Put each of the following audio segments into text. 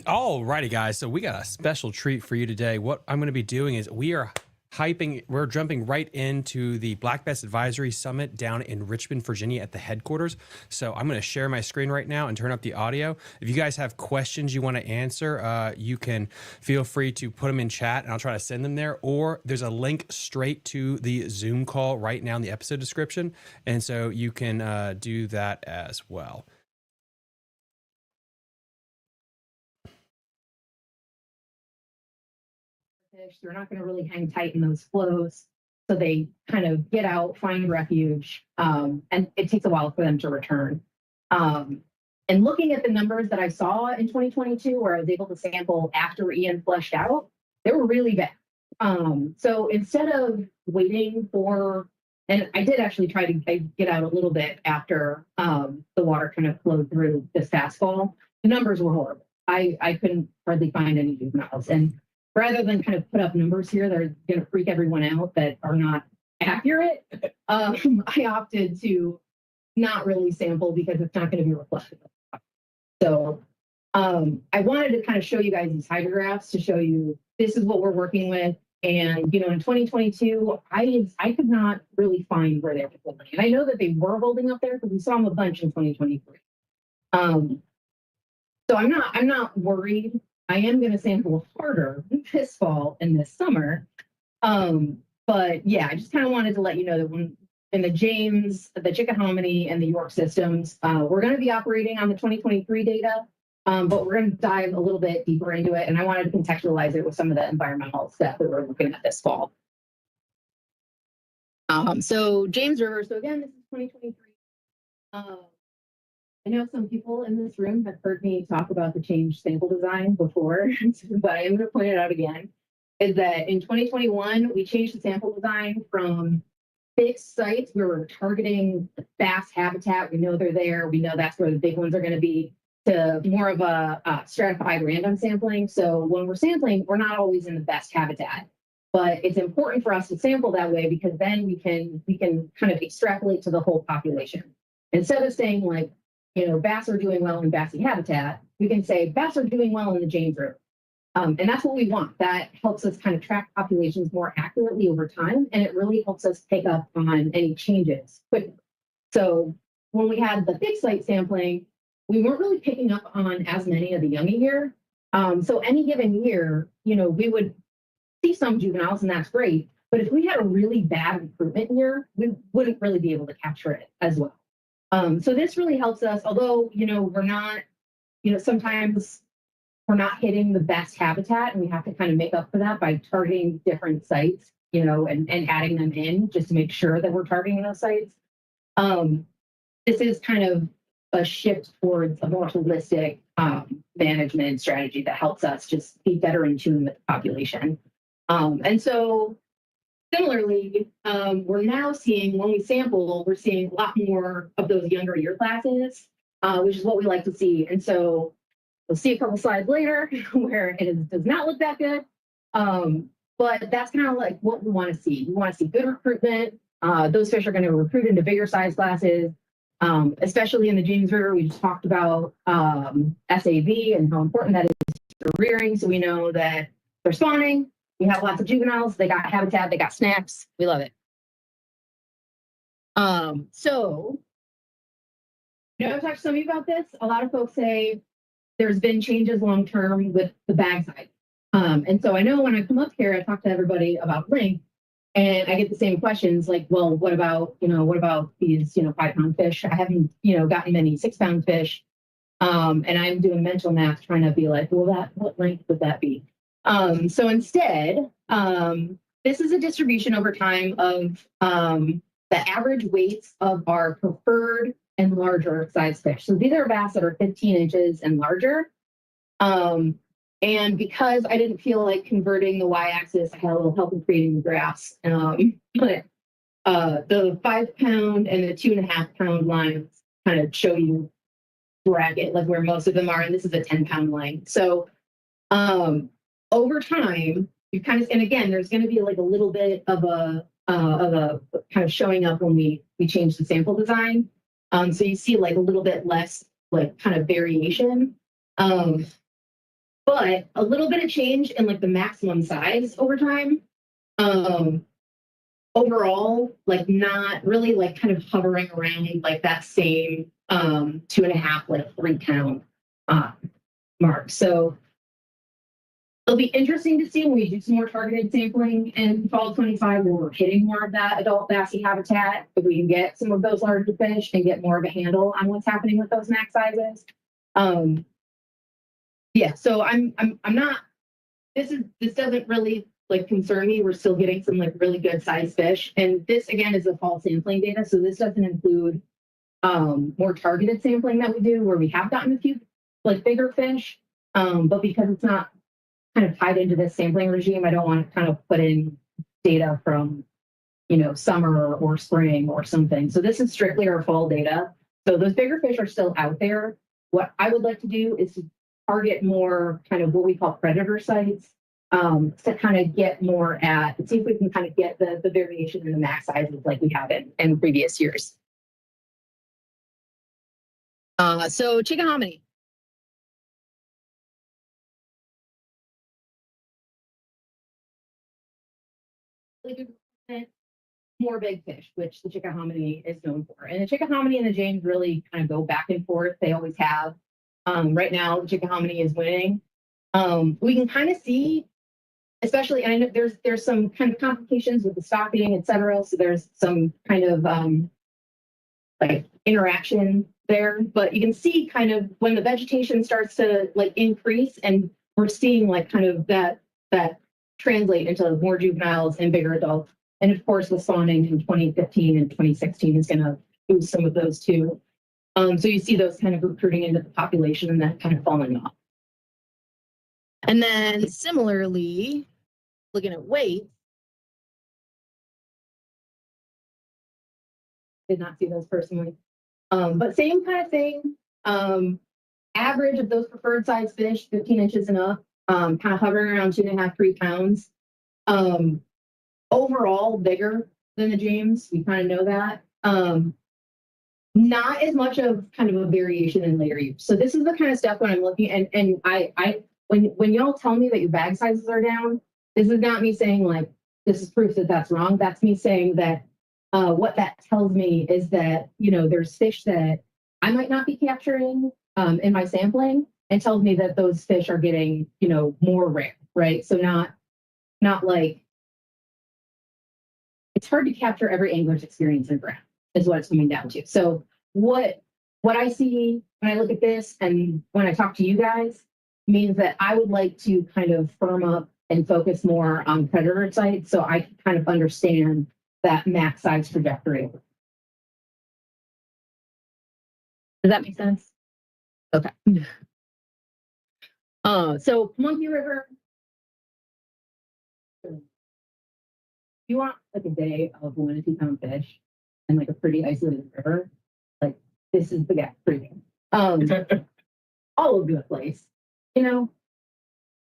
All righty, guys. So we got a special treat for you today. What I'm going to be doing is we're jumping right into the Black Bass Advisory Summit down in Richmond, Virginia at the headquarters. So I'm going to share my screen right now and turn up the audio. If you guys have questions you want to answer, you can feel free to put them in chat and I'll try to send them there. Or there's a link straight to the Zoom call right now in the episode description. And so you can do that as well. They're not going to really hang tight in those flows. So they kind of get out, find refuge, and it takes a while for them to return. And looking at the numbers that I saw in 2022, where I was able to sample after Ian flushed out, they were really bad. So instead of waiting for, and I did actually try to get out a little bit after the water kind of flowed through this past fall, the numbers were horrible. I couldn't hardly find any juveniles. And rather than kind of put up numbers here that are going to freak everyone out that are not accurate, I opted to not really sample because it's not going to be reflective. So I wanted to kind of show you guys these hydrographs to show you this is what we're working with. And, you know, in 2022, I could not really find where they were holding. And I know that they were holding up there because we saw them a bunch in 2023. So I'm not worried. I am going to sample harder this fall and this summer. But yeah, I just kind of wanted to let you know that when in the James, the Chickahominy, and the York systems, we're going to be operating on the 2023 data, but we're going to dive a little bit deeper into it. And I wanted to contextualize it with some of the environmental stuff that we're looking at this fall. So James River, so again, this is 2023. I know some people in this room have heard me talk about the changed sample design before, but I am going to point it out again, is that in 2021, we changed the sample design from fixed sites where we're targeting the bass habitat. We know they're there. We know that's where the big ones are going to be, to more of a stratified random sampling. So when we're sampling, we're not always in the best habitat, but it's important for us to sample that way because then we can kind of extrapolate to the whole population. Instead of saying like, you know, bass are doing well in bassy habitat, we can say bass are doing well in the James River. And that's what we want. That helps us kind of track populations more accurately over time, and it really helps us pick up on any changes quickly. So when we had the fixed site sampling, we weren't really picking up on as many of the young year. So any given year, you know, we would see some juveniles, and that's great. But if we had a really bad recruitment year, we wouldn't really be able to capture it as well. So this really helps us, although, you know, we're not, you know, sometimes we're not hitting the best habitat, and we have to kind of make up for that by targeting different sites, you know, and adding them in just to make sure that we're targeting those sites. This is kind of a shift towards a more holistic management strategy that helps us just be better in tune with the population. And so similarly, we're now seeing, when we sample, we're seeing a lot more of those younger year classes, which is what we like to see. And so we'll see a couple slides later where does not look that good. But that's kind of like what we want to see. We want to see good recruitment. Those fish are going to recruit into bigger size classes, especially in the James River. We just talked about SAV and how important that is for rearing. So we know that they're spawning. We have lots of juveniles. They got habitat. They got snacks. We love it. So, you know, I've talked to some of you about this. A lot of folks say there's been changes long term with the bag size. And so I know when I come up here, I talk to everybody about length, and I get the same questions like, well, what about these, 5-pound fish? I haven't, gotten many 6-pound fish. And I'm doing mental math trying to be like, well, what length would that be? So instead, this is a distribution over time of the average weights of our preferred and larger size fish. So these are bass that are 15 inches and larger. And because I didn't feel like converting the y-axis, I had a little help in creating the graphs. But the 5-pound and the 2.5-pound lines kind of show you bracket, like where most of them are, and this is a 10-pound line. So over time, you kind of, and again, there's going to be like a little bit of a kind of showing up when we change the sample design. So you see like a little bit less like kind of variation. but a little bit of change in like the maximum size over time. Overall, like not really like kind of hovering around like that same 2.5, like 3 pound mark. So it'll be interesting to see when we do some more targeted sampling in fall 25 where we're hitting more of that adult bassy habitat, if we can get some of those larger fish and get more of a handle on what's happening with those max sizes. Yeah, so I'm not, this doesn't really like concern me. We're still getting some like really good sized fish. And this again is the fall sampling data. So this doesn't include more targeted sampling that we do where we have gotten a few like bigger fish. But because it's not kind of tied into this sampling regime, I don't want to kind of put in data from, you know, summer or spring or something. So this is strictly our fall data. So those bigger fish are still out there. What I would like to do is to target more kind of what we call predator sites to kind of get more at, see if we can kind of get the variation in the max sizes like we have in previous years. So Chickahominy. More big fish, which the Chickahominy is known for. And the Chickahominy and the James really kind of go back and forth. They always have. Right now, the Chickahominy is winning. We can kind of see, especially, and I know there's some kind of complications with the stocking, et cetera. So there's some kind of like interaction there, but you can see kind of when the vegetation starts to like increase and we're seeing like kind of that translate into more juveniles and bigger adults. And of course, the spawning in 2015 and 2016 is going to boost some of those too. So you see those kind of recruiting into the population and that kind of falling off. And then similarly, looking at weight, did not see those personally. But same kind of thing. Average of those preferred size fish, 15 inches and up, kind of hovering around 2.5, 3 pounds. Overall, bigger than the James. We kind of know that. Not as much of kind of a variation in later use. So this is the kind of stuff when I'm looking and when y'all tell me that your bag sizes are down, this is not me saying like this is proof that that's wrong. That's me saying that what that tells me is that, you know, there's fish that I might not be capturing in my sampling and tells me that those fish are getting, you know, more rare, right? So not like, it's hard to capture every angler's experience in brown is what it's coming down to. So what I see when I look at this and when I talk to you guys means that I would like to kind of firm up and focus more on predator sites so I can kind of understand that max size trajectory. Does that make sense? Okay. So Pamunkey River. You want like a day of 1 to 2 pound fish and like a pretty isolated river, like this is the gap for you. All over the place, you know.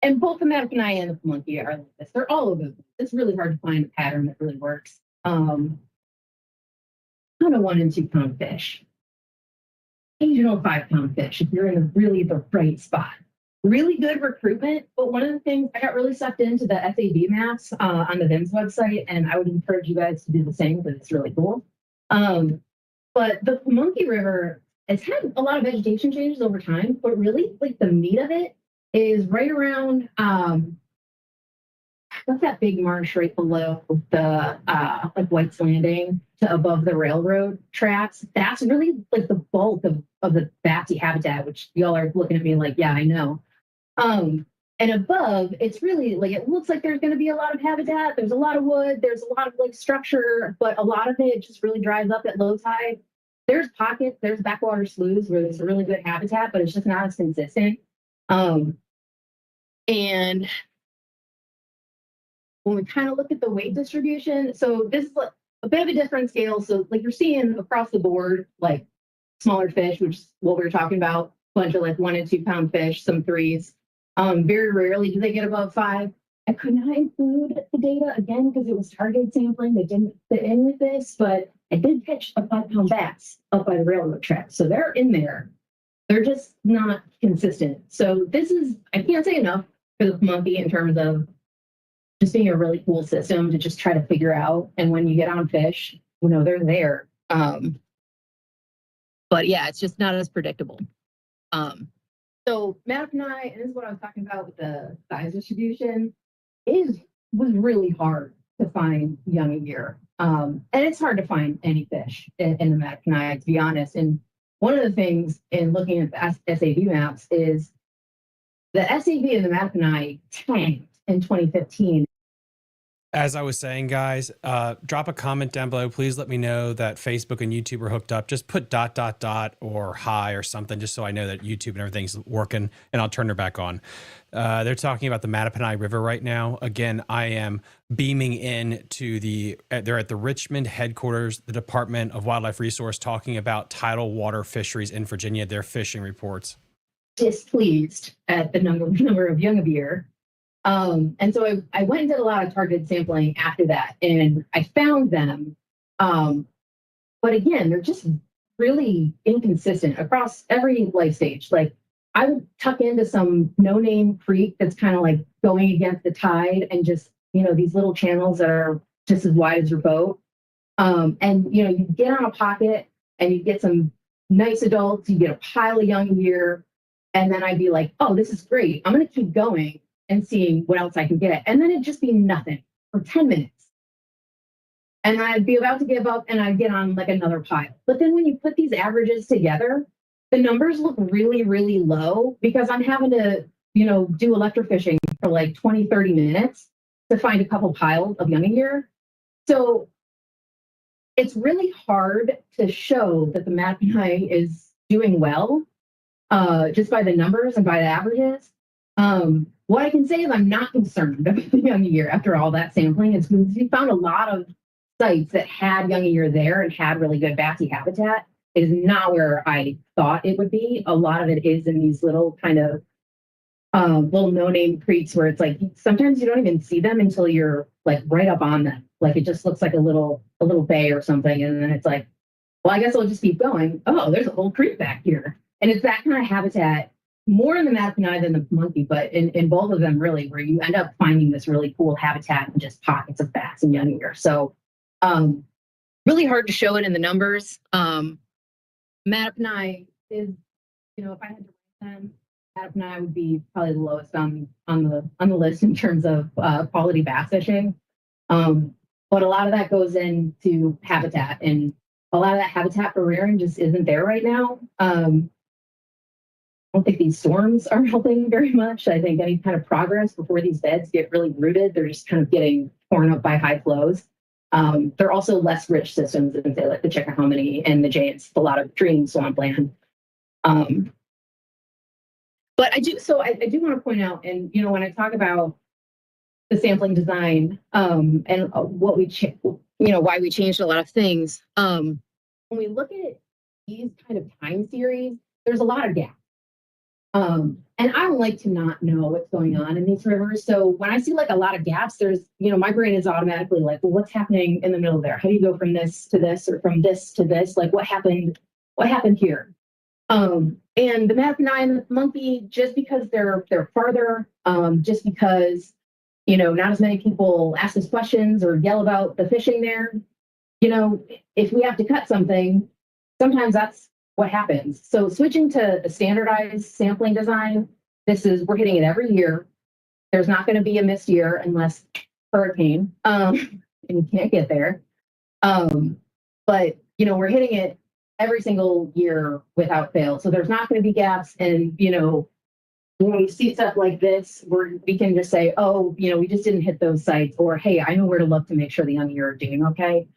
And both the Mattaponi and the Pamunkey are like this. They're all over the place. It's really hard to find a pattern that really works. Kind of 1 and 2 pound fish. Occasional 5 pound fish if you're in really the right spot. Really good recruitment, but one of the things I got really sucked into the SAB maps on the VIMS website, and I would encourage you guys to do the same because it's really cool. But the Pamunkey River has had a lot of vegetation changes over time, but really like the meat of it is right around what's that big marsh right below the like White's Landing to above the railroad tracks. That's really like the bulk of the bassy habitat, which y'all are looking at me like, yeah, I know. And above, it's really like, it looks like there's going to be a lot of habitat. There's a lot of wood. There's a lot of like structure, but a lot of it just really dries up at low tide. There's pockets, there's backwater sloughs where there's a really good habitat, but it's just not as consistent. And when we kind of look at the weight distribution, so this is like a bit of a different scale. So like you're seeing across the board, like smaller fish, which is what we were talking about, a bunch of like 1 and 2 pound fish, some 3s. Very rarely do they get above 5. I could not include the data again because it was targeted sampling. They didn't fit in with this, but I did catch a 5 pound bass up by the railroad track. So they're in there. they're just not consistent. So this is, I can't say enough for the Pamunkey in terms of just being a really cool system to just try to figure out. And when you get on fish, they're there. But yeah, it's just not as predictable. So Mattaponi, and this is what I was talking about with the size distribution, was really hard to find young year. And it's hard to find any fish in the Mattaponi, to be honest. And one of the things in looking at the SAV maps is the SAV in the Mattaponi tanked in 2015. As I was saying, guys, drop a comment down below. Please let me know that Facebook and YouTube are hooked up. Just put ... or hi or something, just so I know that YouTube and everything's working, and I'll turn her back on. They're talking about the Mattaponi River right now. Again, I am beaming in to they're at the Richmond headquarters, the Department of Wildlife Resource, talking about tidal water fisheries in Virginia, their fishing reports. Displeased at the number of young of year. And so I went and did a lot of targeted sampling after that, and I found them. But again, they're just really inconsistent across every life stage. Like I would tuck into some no-name creek that's kind of like going against the tide, and just, these little channels that are just as wide as your boat. And, you get on a pocket and you get some nice adults, you get a pile of young year, and then I'd be like, oh, this is great. I'm going to keep going and seeing what else I can get. And then it'd just be nothing for 10 minutes. And I'd be about to give up, and I'd get on like another pile. But then when you put these averages together, the numbers look really, really low, because I'm having to, do electrofishing for like 20, 30 minutes to find a couple piles of young year. So it's really hard to show that the Mattaponi is doing well, just by the numbers and by the averages. What I can say is I'm not concerned about the young year after all that sampling. It's because we found a lot of sites that had young year there and had really good bassy habitat. It is not where I thought it would be. A lot of it is in these little kind of little no-name creeks where it's like sometimes you don't even see them until you're like right up on them. Like it just looks like a little bay or something, and then it's like, well, I guess I'll just keep going. Oh, there's a whole creek back here, and it's that kind of habitat. More in the Mattaponi than the Pamunkey, but in both of them, really, where you end up finding this really cool habitat and just pockets of bass and young year. So really hard to show it in the numbers. Mattaponi is, if I had to rank them, Mattaponi would be probably the lowest on the list in terms of quality bass fishing. But a lot of that goes into habitat, and a lot of that habitat for rearing just isn't there right now. I don't think these storms are helping very much. I think any kind of progress before these beds get really rooted, they're just kind of getting torn up by high flows. They're also less rich systems than, say, like the Chickahominy and the James, a lot of green swampland. But I do want to point out, and when I talk about the sampling design and what we why we changed a lot of things, when we look at these kind of time series, there's a lot of gaps. And I don't like to not know what's going on in these rivers. So when I see like a lot of gaps, there's, my brain is automatically like, well, what's happening in the middle there? How do you go from this to this, or from this to this? Like what happened here? And the Mattaponi and the Pamunkey, just because they're farther, just because, not as many people ask us questions or yell about the fishing there, if we have to cut something, sometimes that's what happens. So switching to a standardized sampling design, we're hitting it every year. There's not going to be a missed year unless hurricane, and you can't get there. But we're hitting it every single year without fail. So there's not going to be gaps. And when we see stuff like this, we can just say, oh, we just didn't hit those sites, or hey, I know where to look to make sure the young year are doing okay.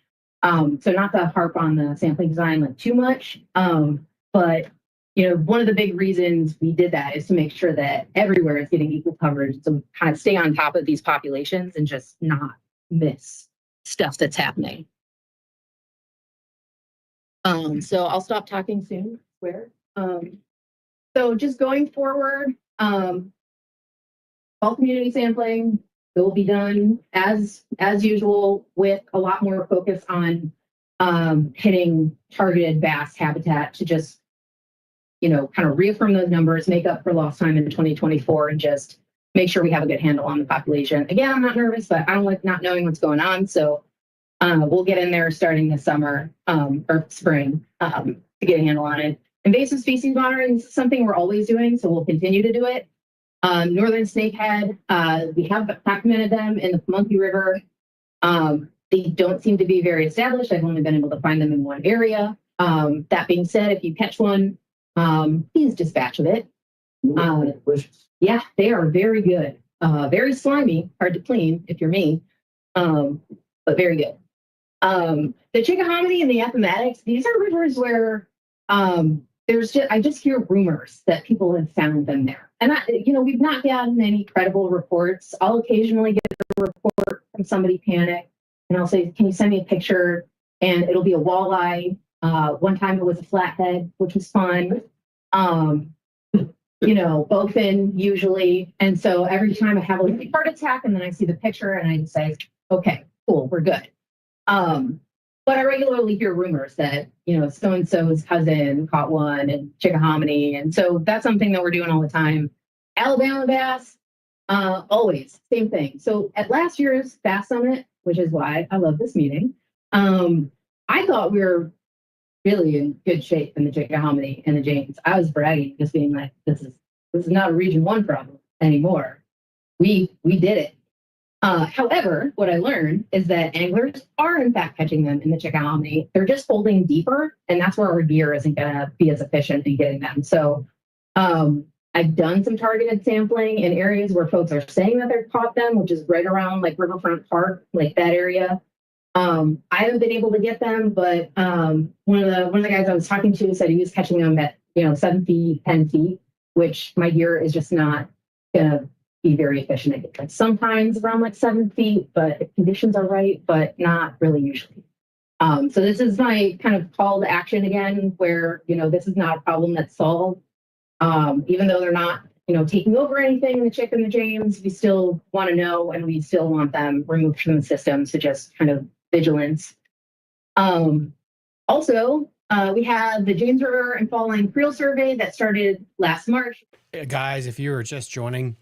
So not to harp on the sampling design like too much, but one of the big reasons we did that is to make sure that everywhere is getting equal coverage, so we kind of stay on top of these populations and just not miss stuff that's happening. So I'll stop talking soon. Swear. So just going forward, fall community sampling will be done as usual, with a lot more focus on hitting targeted bass habitat to just kind of reaffirm those numbers, make up for lost time in 2024, and just make sure we have a good handle on the population. Again, I'm not nervous, but I don't like not knowing what's going on. So we'll get in there starting this summer or spring to get a handle on it. Invasive species monitoring is something we're always doing, so we'll continue to do it. Northern snakehead, we have documented them in the Pamunkey River. They don't seem to be very established. I've only been able to find them in one area. That being said, if you catch one, please dispatch of it. Yeah, they are very good. Very slimy, hard to clean if you're me, but very good. The Chickahominy and the Appomattox, these are rivers where I just hear rumors that people have found them there. And we've not gotten any credible reports. I'll occasionally get a report from somebody panic, and I'll say, can you send me a picture? And it'll be a walleye. One time it was a flathead, which was fun. Bowfin usually. And so every time I have a heart attack and then I see the picture and I say, okay, cool, we're good. But I regularly hear rumors that, so-and-so's cousin caught one in Chickahominy. And so that's something that we're doing all the time. Alabama bass, always, same thing. So at last year's Bass Summit, which is why I love this meeting, I thought we were really in good shape in the Chickahominy and the James. I was bragging, just being like, this is not a Region 1 problem anymore. We did it. However, what I learned is that anglers are in fact catching them in the Chickahominy. They're just holding deeper, and that's where our gear isn't going to be as efficient in getting them. So I've done some targeted sampling in areas where folks are saying that they've caught them, which is right around like Riverfront Park, like that area. I haven't been able to get them, but one of the guys I was talking to said he was catching them at 7 feet, 10 feet, which my gear is just not gonna be very efficient at getting. Sometimes around like 7 feet, but if conditions are right, but not really usually. So this is my kind of call to action again, where this is not a problem that's solved. Even though they're not taking over anything in the Chick and the James, we still want to know, and we still want them removed from the system. So just kind of vigilance. Also, we have the James River and Fall Line Creel Survey that started last March. Guys, if you are just joining,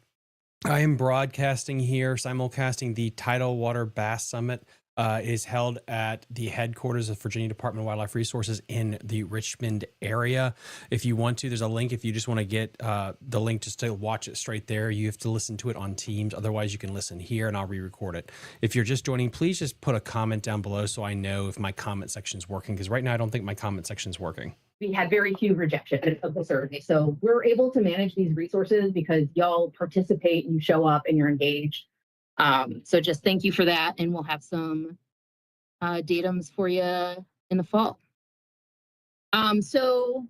I am broadcasting here, simulcasting the Tidal Water Bass Summit. Is held at the headquarters of Virginia Department of Wildlife Resources in the Richmond area. If you want to, there's a link. If you just want to get the link just to watch it straight there, you have to listen to it on Teams. Otherwise, you can listen here and I'll re-record it. If you're just joining, please just put a comment down below so I know if my comment section is working, because right now I don't think my comment section is working. We had very few rejection of the survey. So we're able to manage these resources because y'all participate, you show up, and you're engaged. So just thank you for that, and we'll have some datums for you in the fall. So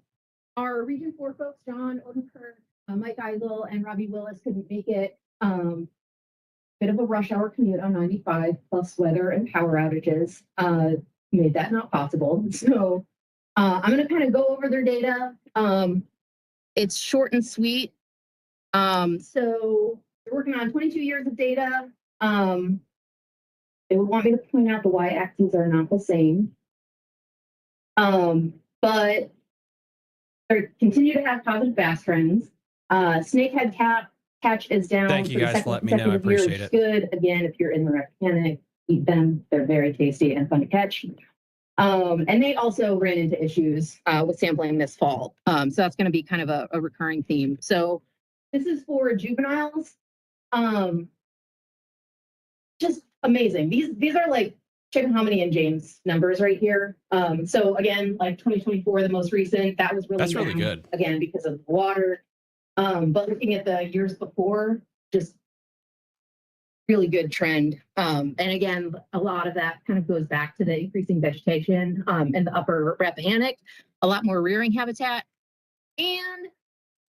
our Region 4 folks, John Odenkirk, Mike Eisel, and Robbie Willis couldn't make it. Bit of a rush hour commute on 95, plus weather and power outages made that not possible. So I'm going to kind of go over their data. It's short and sweet. So they're working on 22 years of data. They would want me to point out the y-axes are not the same. But they continue to have positive bass trends. Snakehead catch is down. Thank you guys for letting me know. I appreciate it. Good. Again, if you're in the Rappahannock, eat them. They're very tasty and fun to catch. And they also ran into issues with sampling this fall. So that's going to be kind of a recurring theme. So this is for juveniles. Just amazing. These are like Chickahominy and James numbers right here. So again, like 2024, the most recent, that was that's really good. Again, because of the water. But looking at the years before, just really good trend. And again, a lot of that kind of goes back to the increasing vegetation in the upper Rappahannock, a lot more rearing habitat, and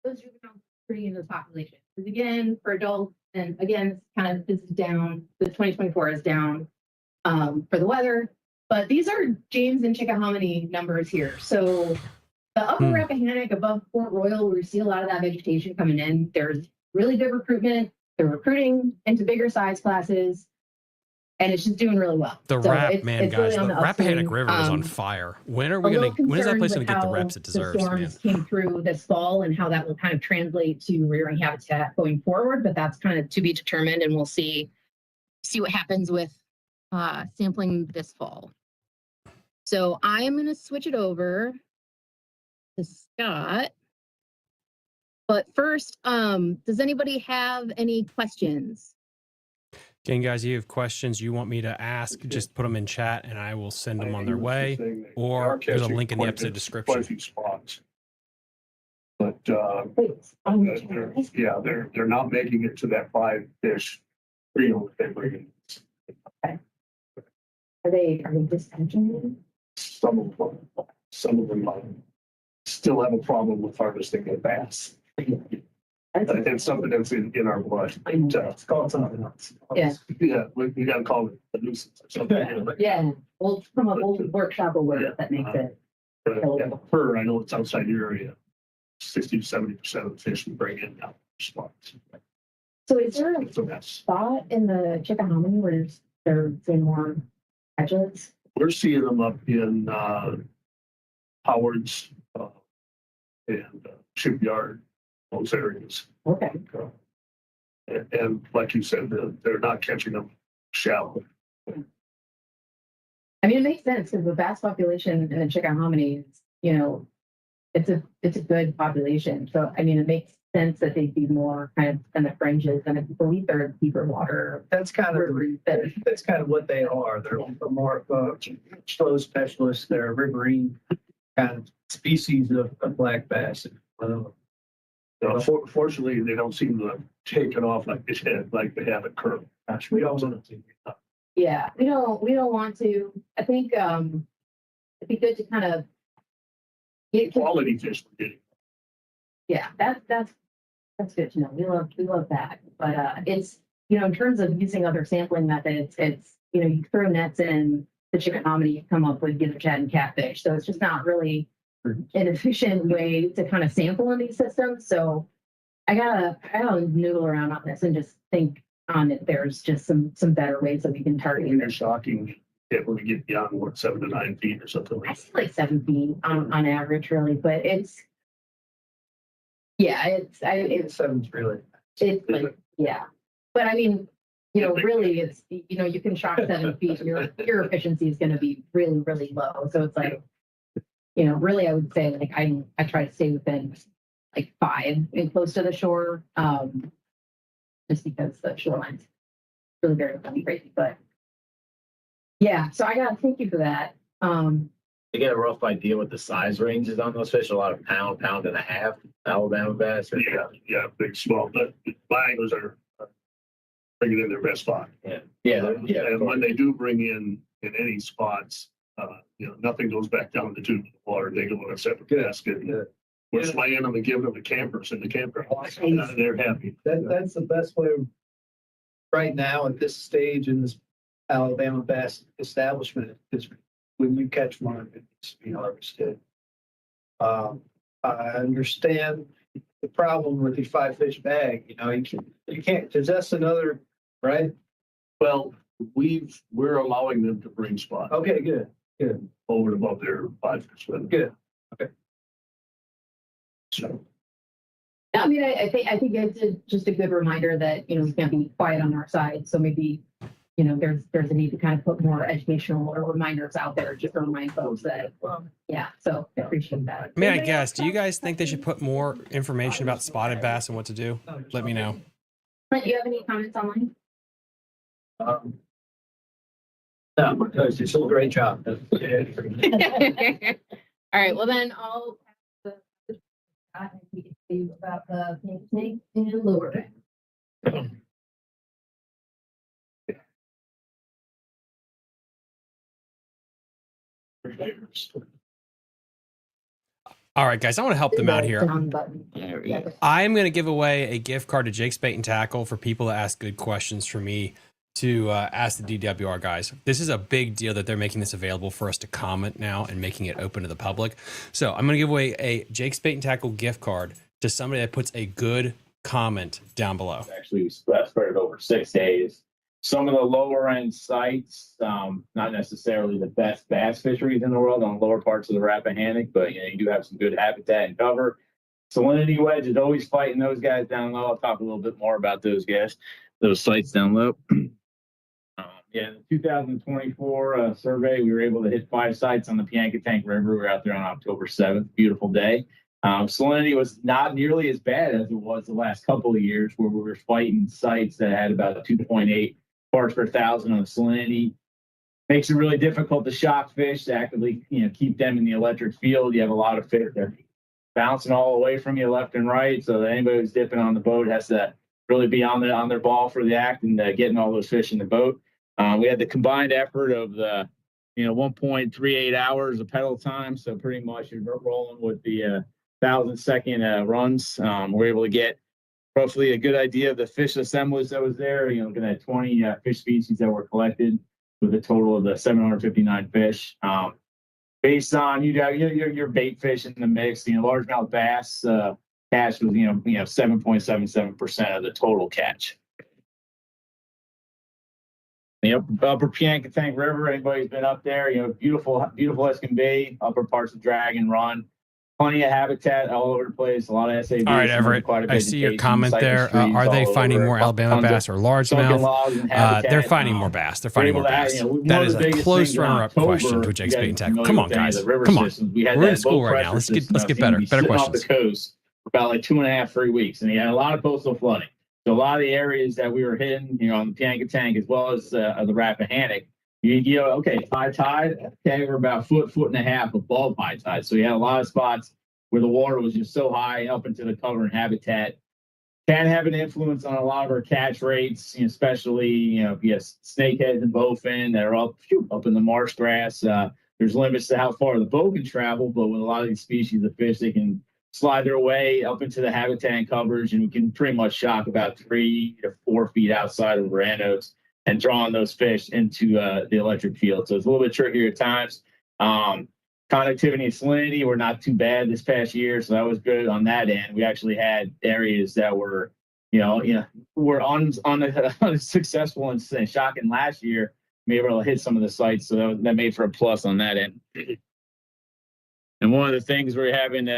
those juveniles bringing into the population. Because again, for adults, and again, this is down, the 2024 is down for the weather, but these are James and Chickahominy numbers here. So the upper Rappahannock above Port Royal, where we see a lot of that vegetation coming in, there's really good recruitment. They're recruiting into bigger size classes. and it's just doing really well. The So Rap, man, it's guys, really on the the Rappahannock upswing. River is on fire. When are A we little gonna? When is that concerned place with gonna get the how reps it the deserves, man? storms came through this fall and how that will kind of translate to rearing habitat going forward, but that's kind of to be determined, and we'll see what happens with sampling this fall. So I am going to switch it over to Scott. But first, does anybody have any questions? Again, guys, you have questions you want me to ask, just put them in chat and I will send them on their way. Or there's a link in the episode description. Quite a few spots. But Wait, they're not making it to that 5 fish reel that they bring in. Are they discontinuing? Some of them still have a problem with harvesting their bass. It's something that's in our blood. It's called something else. Yeah. Yeah, we gotta call it a nuisance or something. Yeah, we'll workshop a word that makes it. Per, I know it's outside your area. 60 to 70% of the fish we bring in now spots. So is there a It's a mess. spot in the Chickahominy where there's been more edges? We're seeing them up in Howard's and Shipyard, those areas. Okay. And like you said, they're not catching them shallow. I mean, it makes sense because the bass population in the Chickahominy is, you know, it's a good population. So I mean, it makes sense that they'd be more kind of in the fringes, and I believe they're deeper water. That's kind of what they are. They're more of a slow specialist. They're a riverine kind of species of black bass. Fortunately, they don't seem to take it off like they have at Curl. Gosh, we don't want to. Yeah, we don't want to. I think it'd be good to kind of get Quality fish we're getting. Yeah, that's good to know. We love that. But it's, you know, in terms of using other sampling methods, it's, you know, you throw nets in the Chickahominy, you come up with gizzard shad and catfish. So it's just not really an efficient way to kind of sample in these systems. So I gotta noodle around on this and just think on it. There's just some better ways that we can target. They're shocking that when we get beyond 7 to 9 feet or something I like see like 7 feet on average, really, but it's Seven's really. it's like, yeah. But I mean, you know, really it's, you know, you can shock 7 feet, your efficienty is going to be really, really low. So it's like, you know, really, I would say like I try to stay within like 5 and close to the shore, just because the shoreline's really very crazy. But yeah, so I gotta thank you for that. To get a rough idea what the size range is on those fish, a lot of pound and a half Alabama bass. yeah, big, small. But my anglers are bringing in their best spot. Yeah. And when they do bring in any spots, you know, nothing goes back down the tube of the water. They go in a separate basket. We're slaying them and giving them to campers in the campground. They're happy. That's the best way right now at this stage in this Alabama bass establishment is when you catch one, it needs to be harvested. I understand the problem with the 5 fish bag. You know, you can't possess another, right? Well, we're allowing them to bring spots Okay, good. over and above their 5 fish limit. Good. So I mean, I think it's just a good reminder that, you know, we can't be quiet on our side. So maybe, you know, there's a need to kind of put more educational or reminders out there just to remind folks that, yeah. So I appreciate that. May I guess, do you guys think they should put more information about spotted bass and what to do? Let me know. Clint, do you have any comments online? No, because it's a great job. All right. Well, then I'll pass the and we can see about the Piankatank and lower it. All right, guys, I want to help them out here. Down button. Yeah. I'm going to give away a gift card to Jake's Bait and Tackle for people that ask good questions for me to ask the DWR guys. This is a big deal that they're making this available for us to comment now and making it open to the public. So I'm going to give away a Jake's Bait and Tackle gift card to somebody that puts a good comment down below. Actually, we spread it over 6 days. some of the lower end sites, not necessarily the best bass fisheries in the world on lower parts of the Rappahannock, but you do have some good habitat and cover. Salinity wedge is always fighting those guys down low. I'll talk a little bit more about those guys, those sites down low. In the 2024 survey, we were able to hit 5 sites on the Piankatank River. We were out there on October 7th, beautiful day. Salinity was not nearly as bad as it was the last couple of years, where we were fighting sites that had about 2.8 parts per thousand on the salinity. Makes it really difficult to shock fish, to actively keep them in the electric field. You have a lot of fish that are bouncing all away from you left and right, so that anybody who's dipping on the boat has to really be on their ball for the act and getting all those fish in the boat. We had the combined effort of the 1.38 hours of pedal time, so pretty much you're rolling with the 1,000-second runs. We're able to get roughly a good idea of the fish assemblage that was there. Looking at 20 fish species that were collected with a total of the 759 fish. Based on your bait fish in the mix, largemouth bass catch was 7.77% of the total catch. The upper Piankatank River, anybody's been up there, beautiful as can be, upper parts of Dragon Run. Plenty of habitat all over the place, a lot of SABs. All right, Everett, I see your comment there. Are they finding more Alabama bass or largemouth? They're finding more bass. They're finding more bass. That is a close runner-up question to Jake's Bait and Tackle. Come on, guys. Come on. We're in school right now. Let's get better. Better questions. Off the coast for about like 2.5, 3 weeks, and he had a lot of coastal flooding. So a lot of the areas that we were hitting, on the Piankatank as well as the Rappahannock, high tide, we're about foot and a half above high tide. So you had a lot of spots where the water was just so high up into the cover and habitat. Can have an influence on a lot of our catch rates, especially, if you have snakeheads and bowfin that are up in the marsh grass. There's limits to how far the boat can travel, but with a lot of these species of fish, they can slide their way up into the habitat and coverage, and we can pretty much shock about 3 to 4 feet outside of the randos and drawing those fish into the electric field. So it's a little bit trickier at times. Conductivity and salinity were not too bad this past year, so that was good on that end. We actually had areas that were, were unsuccessful in shocking last year. We were able to hit some of the sites, so that made for a plus on that end. And one of the things we're having,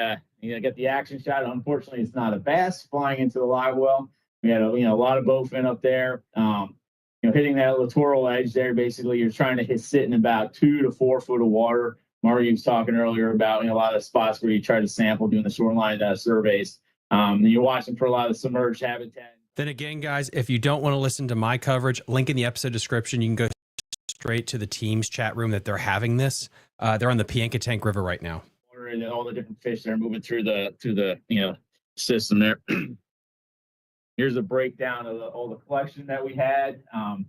get the action shot. Unfortunately, it's not a bass flying into the live well. We had a lot of bowfin up there. Hitting that littoral edge there, basically you're trying to sit in about 2 to 4 foot of water. Mario was talking earlier about a lot of spots where you try to sample doing the shoreline surveys. And you're watching for a lot of submerged habitat. Then again, guys, if you don't want to listen to my coverage, link in the episode description. You can go straight to the team's chat room that they're having this. They're on the Piankatank River right now. And all the different fish that are moving through the system there. Here's a breakdown of all the collection that we had. Of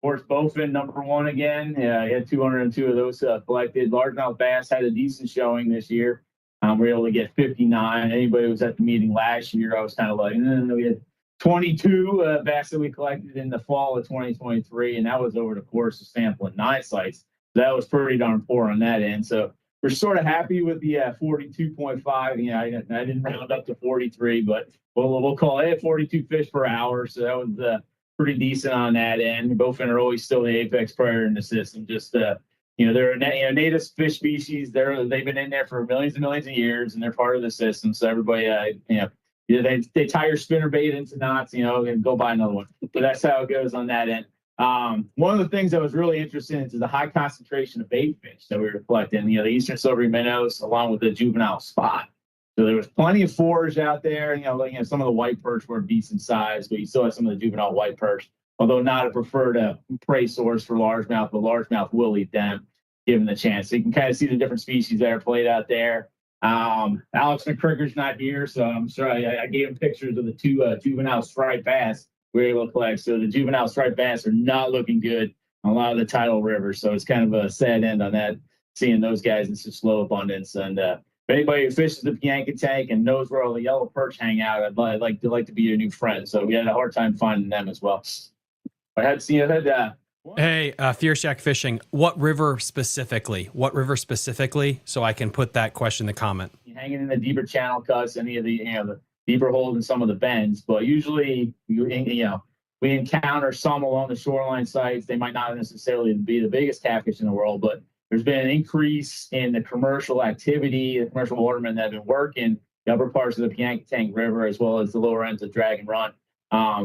course, bowfin number 1 again. We had 202 of those collected. Largemouth bass had a decent showing this year. We were able to get 59. Anybody who was at the meeting last year, I was kind of like, we had 22 bass that we collected in the fall of 2023, and that was over the course of sampling 9 sites. That was pretty darn poor on that end. So we're sort of happy with the 42.5. I didn't round up to 43, but we'll call it 42 fish per hour. So that was pretty decent on that end. Bowfin are always still the apex predator in the system. Just they're a native fish species. They've been in there for millions and millions of years, and they're part of the system. So everybody, they tie your spinner bait into knots, and go buy another one. But that's how it goes on that end. One of the things that was really interesting is the high concentration of bait fish that we were collecting, the eastern silvery minnows along with the juvenile spot. So there was plenty of forage out there. Some of the white perch were decent size, but you still have some of the juvenile white perch, although not a preferred prey source for largemouth, but largemouth will eat them given the chance. So you can kind of see the different species that are played out there. Alex McCricker's not here, so I'm sorry. I gave him pictures of the 2 juvenile striped bass we were able to collect. So the juvenile striped bass are not looking good on a lot of the tidal rivers. So it's kind of a sad end on that, seeing those guys in such low abundance. And if anybody who fishes the Piankatank and knows where all the yellow perch hang out, I'd like to be your new friend. So we had a hard time finding them as well. Hey, Fierce Yak Fishing, what river specifically? So I can put that question in the comment. Hanging in the deeper channel cuts, any of the deeper holes in some of the bends, but usually with we encounter some along the shoreline sites. They might not necessarily be the biggest catfish in the world, but there's been an increase in the commercial activity, the commercial watermen that have been working the upper parts of the Piankatank River as well as the lower ends of Dragon Run.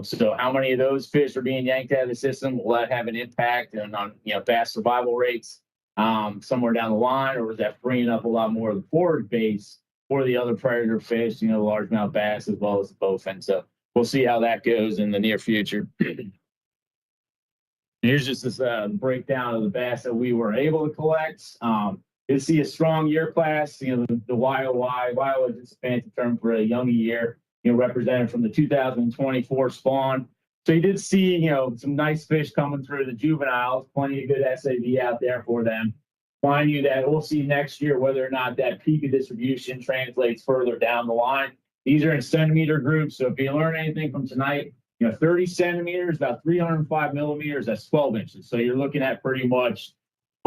So how many of those fish are being yanked out of the system? Will that have an impact on bass survival rates somewhere down the line, or is that freeing up a lot more of the forage base for the other predator fish, the largemouth bass as well as the bowfin? So we'll see how that goes in the near future. Here's just this breakdown of the bass that we were able to collect. You see a strong year class. The YOY is a fancy term for a young year. Represented from the 2024 spawn. So you did see, some nice fish coming through the juveniles. Plenty of good SAV out there for them. Mind you that we'll see next year whether or not that peak of distribution translates further down the line. These are in centimeter groups. So if you learn anything from tonight, 30 centimeters, about 305 millimeters, that's 12 inches. So you're looking at pretty much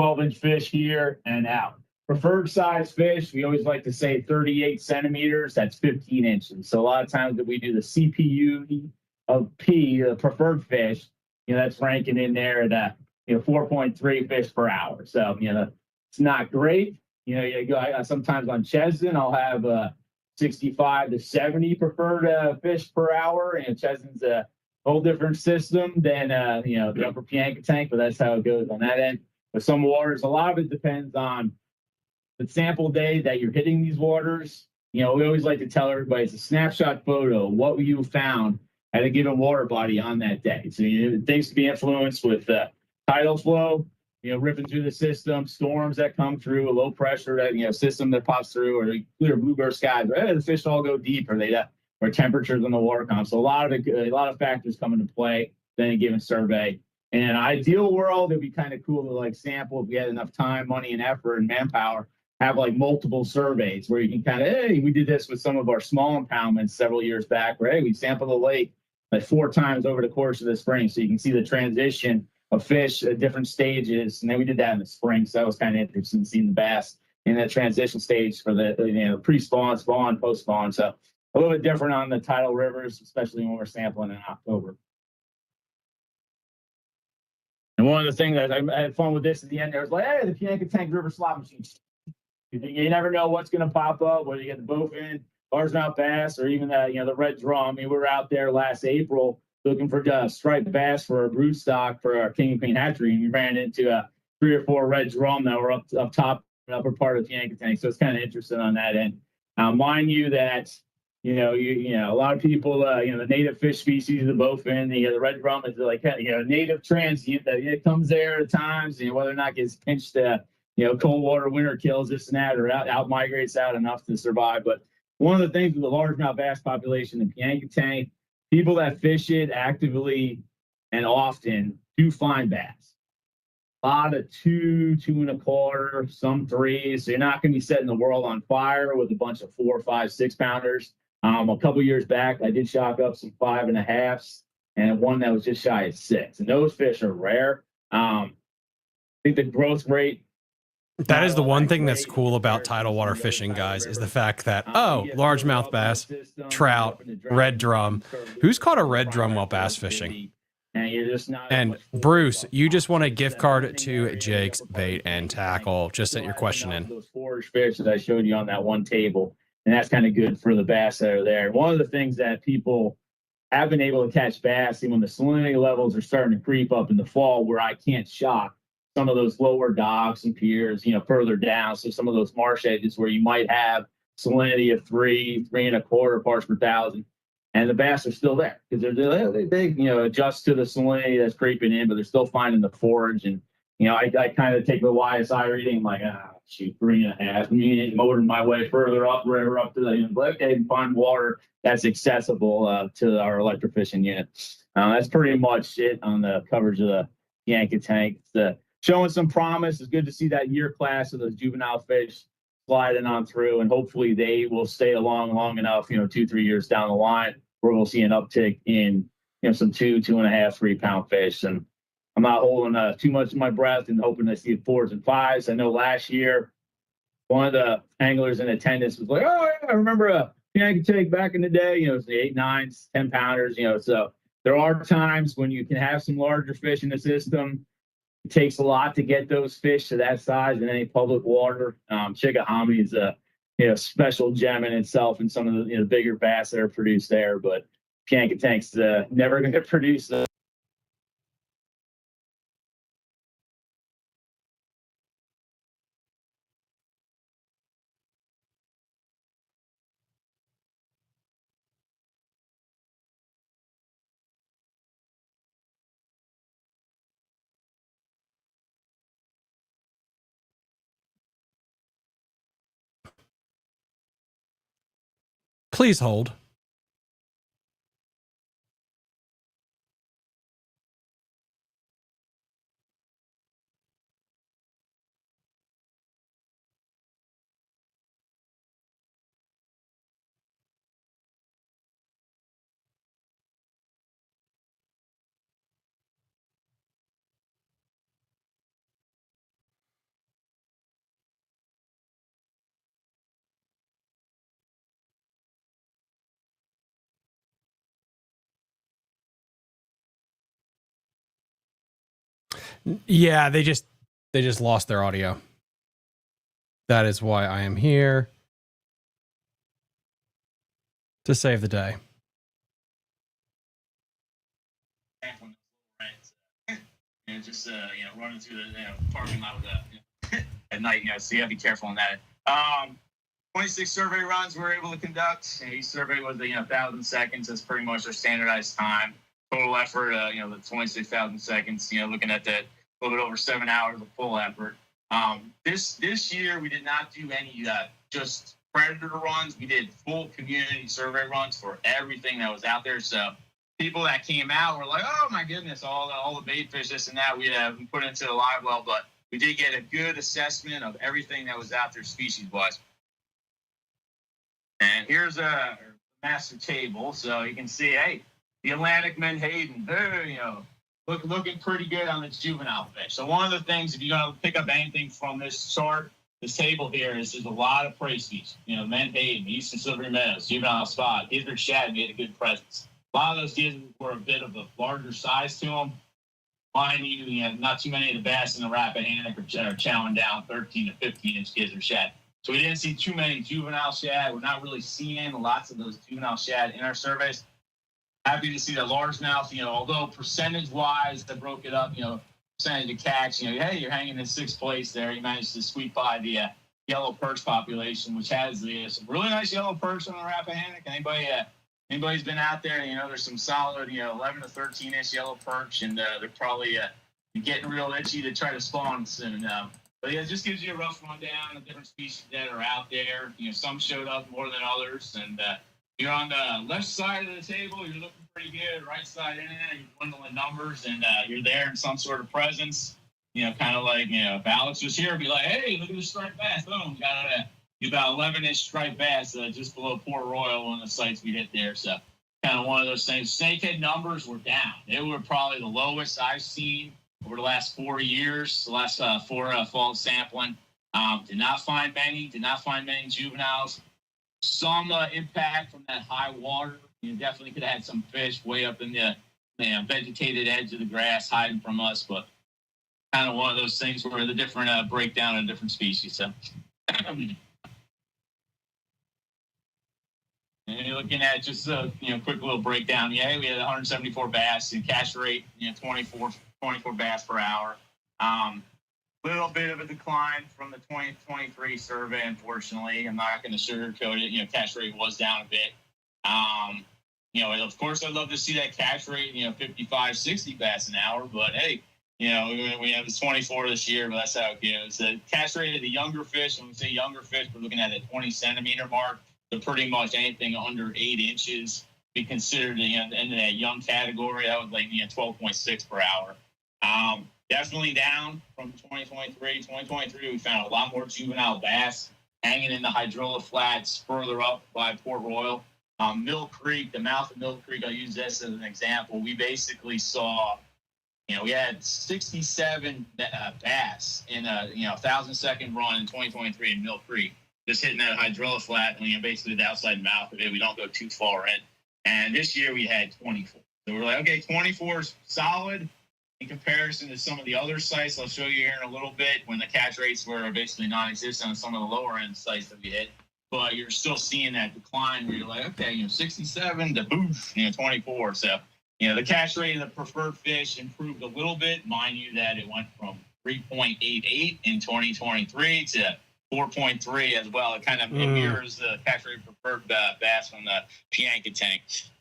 12-inch fish here and out. Preferred size fish, we always like to say 38 centimeters, that's 15 inches. So a lot of times that we do the CPU of P, the preferred fish, that's ranking in there at 4.3 fish per hour. So, it's not great. Sometimes on Chesden, I'll have 65 to 70 preferred fish per hour. And Chesden's a whole different system than, the upper Piankatank, but that's how it goes on that end. With some waters, a lot of it depends on the sample day that you're hitting these waters. We always like to tell everybody it's a snapshot photo of what you found at a given water body on that day. So things can be influenced with tidal flow, ripping through the system, storms that come through, a low pressure that system that pops through, or clear bluebird skies. Right? The fish all go deep, or temperatures on the water column. So a lot of factors come into play in a given survey. In an ideal world, it'd be kind of cool to sample if we had enough time, money, and effort and manpower. Have multiple surveys where you can kind of, we did this with some of our small impoundments several years back where, we sampled the lake 4 times over the course of the spring. So you can see the transition of fish at different stages. And then we did that in the spring. So that was kind of interesting seeing the bass in that transition stage for the pre-spawn, spawn, post-spawn. So a little bit different on the tidal rivers, especially when we're sampling in October. And one of the things that I had fun with this at the end, there was the Piankatank River slot machine. You never know what's going to pop up, whether you get the bowfin, largemouth bass, or even the red drum. We were out there last April looking for striped bass for our broodstock for our king and queen hatchery, and we ran into 3 or 4 red drum that were up top, upper part of the Piankatank. So it's kind of interesting on that end. Mind you that a lot of people, the native fish species, the bowfin, the red drum is native transient that it comes there at times, whether or not it gets pinched. Cold water, winter kills this and that, or out migrates out enough to survive. But one of the things with the largemouth bass population in Piankatank, people that fish it actively and often do find bass. A lot of 2, 2.25, some 3s. So you're not going to be setting the world on fire with a bunch of 4, 5, 6 pounders. A couple years back, I did shock up some 5.5s and one that was just shy of 6. And those fish are rare. I think the growth rate. That is the one thing that's cool about tidal water fishing, guys, is the fact that, largemouth bass, trout, red drum. Who's caught a red drum while bass fishing? And Bruce, you just want a gift card to Jake's Bait and Tackle. Just sent your question in. Those forage fish that I showed you on that one table, and that's kind of good for the bass that are there. One of the things that people have been able to catch bass, even when the salinity levels are starting to creep up in the fall, where I can't shock some of those lower docks and piers, further down. So some of those marsh edges where you might have salinity of 3, 3.25 parts per thousand, and the bass are still there because they adjust to the salinity that's creeping in, but they're still finding the forage. And I kind of take the YSI reading, I'm like, 3.5. Motoring my way further up river up to the and find water that's accessible to our electrofishing unit. That's pretty much it on the coverage of the Piankatank. It's showing some promise. It's good to see that year class of those juvenile fish sliding on through, and hopefully they will stay along long enough, 2, 3 years down the line, where we'll see an uptick in some 2, 2.5, 3 pound fish. And I'm not holding too much of my breath and hoping to see 4s and 5s. I know last year one of the anglers in attendance was like, I remember a Piankatank back in the day. It was the 8, 9s, 10 pounders. So There are times when you can have some larger fish in the system. It takes a lot to get those fish to that size in any public water. Chickahominy is a special gem in itself, and some of the bigger bass that are produced there. But Piankatank's never going to produce the. Please hold. Yeah, they just lost their audio. That is why I am here to save the day. Just running through the parking lot with at night. So you gotta be careful on that. 26 survey runs we're able to conduct. Each survey was 1,000 seconds. That's pretty much our standardized time. Total effort, the 26,000 seconds. Looking at that, a little bit over 7 hours of full effort. This year we did not do any just predator runs. We did full community survey runs for everything that was out there. So people that came out were like, "Oh my goodness, all the bait fish, this and that." We put into the live well, but we did get a good assessment of everything that was out there species wise. And here's a master table, so you can see, hey, the Atlantic menhaden, looking pretty good on the juvenile fish. So one of the things, if you're going to pick up anything from this chart, this table here, is there's a lot of prey species. Menhaden, eastern silvery meadows, juvenile spot, gizzard shad made a good presence. A lot of those gizzards were a bit of a larger size to them. Mind you, not too many of the bass in the Rappahannock are chowing down 13 to 15 inch gizzard shad. So we didn't see too many juvenile shad. We're not really seeing lots of those juvenile shad in our surveys. Happy to see that largemouth, although percentage-wise, I broke it up, percentage of catch, hey, you're hanging in sixth place there. You managed to squeak by the yellow perch population, which has some really nice yellow perch on the Rappahannock. Anybody's been out there, there's some solid, 11 to 13 inch yellow perch, and they're probably getting real itchy to try to spawn soon. But it just gives you a rough rundown of different species that are out there. Some showed up more than others, and you're on the left side of the table, you're looking pretty good. Right side in there, you're dwindling numbers, and you're there in some sort of presence. Kind of like, if Alex was here, be like, hey, look at the striped bass. Boom, got about 11 inch striped bass just below Port Royal on the sites we hit there. So kind of one of those things. Snakehead numbers were down. They were probably the lowest I've seen over the last 4 years, the last four fall sampling. Did not find many juveniles. Some impact from that high water. Definitely could have had some fish way up in the vegetated edge of the grass hiding from us, but kind of one of those things where the different breakdown of different species. So and you're looking at just a quick little breakdown. Yeah, we had 174 bass and catch rate, 24 bass per hour. Little bit of a decline from the 2023 survey, unfortunately. I'm not going to sugarcoat it. Catch rate was down a bit. Of course, I'd love to see that catch rate, 55, 60 bass an hour. But hey, we have 24 this year, but that's how it goes. The catch rate of the younger fish, when we say younger fish, we're looking at a 20 centimeter mark. So pretty much anything under 8 inches be considered in that young category. That was like 12.6 per hour. Definitely down from 2023. 2023, we found a lot more juvenile bass hanging in the hydrola flats further up by Port Royal. Mill Creek, the mouth of Mill Creek, I'll use this as an example. We basically saw, we had 67 bass in a 1,000-second run in 2023 in Mill Creek, just hitting that hydrola flat, and basically the outside mouth of it. We don't go too far in. And this year we had 24. So we're like, okay, 24 is solid in comparison to some of the other sites. I'll show you here in a little bit when the catch rates were basically non-existent on some of the lower end sites that we hit. But you're still seeing that decline where you're like, okay, 67 to boof, 24. So, the catch rate of the preferred fish improved a little bit. Mind you that it went from 3.88 in 2023 to 4.3 as well. It kind of mirrors the catch rate of preferred bass from the Piankatank.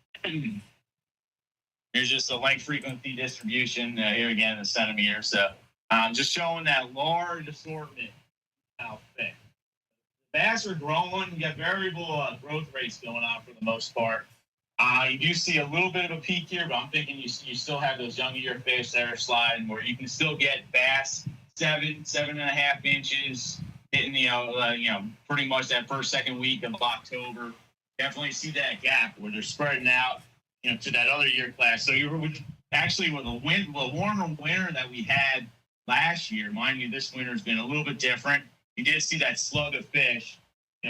Here's just a length frequency distribution here again in the centimeter. So just showing that large assortment out there. Bass are growing. You got variable growth rates going on for the most part. You do see a little bit of a peak here, but I'm thinking you still have those young year fish that are sliding where you can still get bass 7.5 inches hitting pretty much that second week of October. Definitely see that gap where they're spreading out to that other year class. So you were actually with the warmer winter that we had last year. Mind you, this winter has been a little bit different. You did see that slug of fish,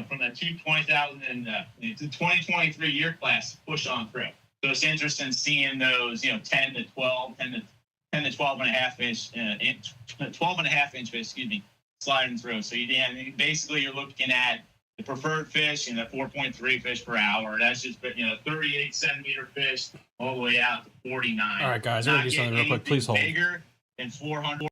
from that 20,000 and the 2023 year class push on through. So it's interesting seeing those, 10 to 12 and a half inch, 12 and a half inch fish, sliding through. So basically you're looking at the preferred fish, 4.3 fish per hour. That's just, 38 centimeter fish all the way out to 49. All right, guys, I'm going to do something real quick. Please hold. Bigger than 400.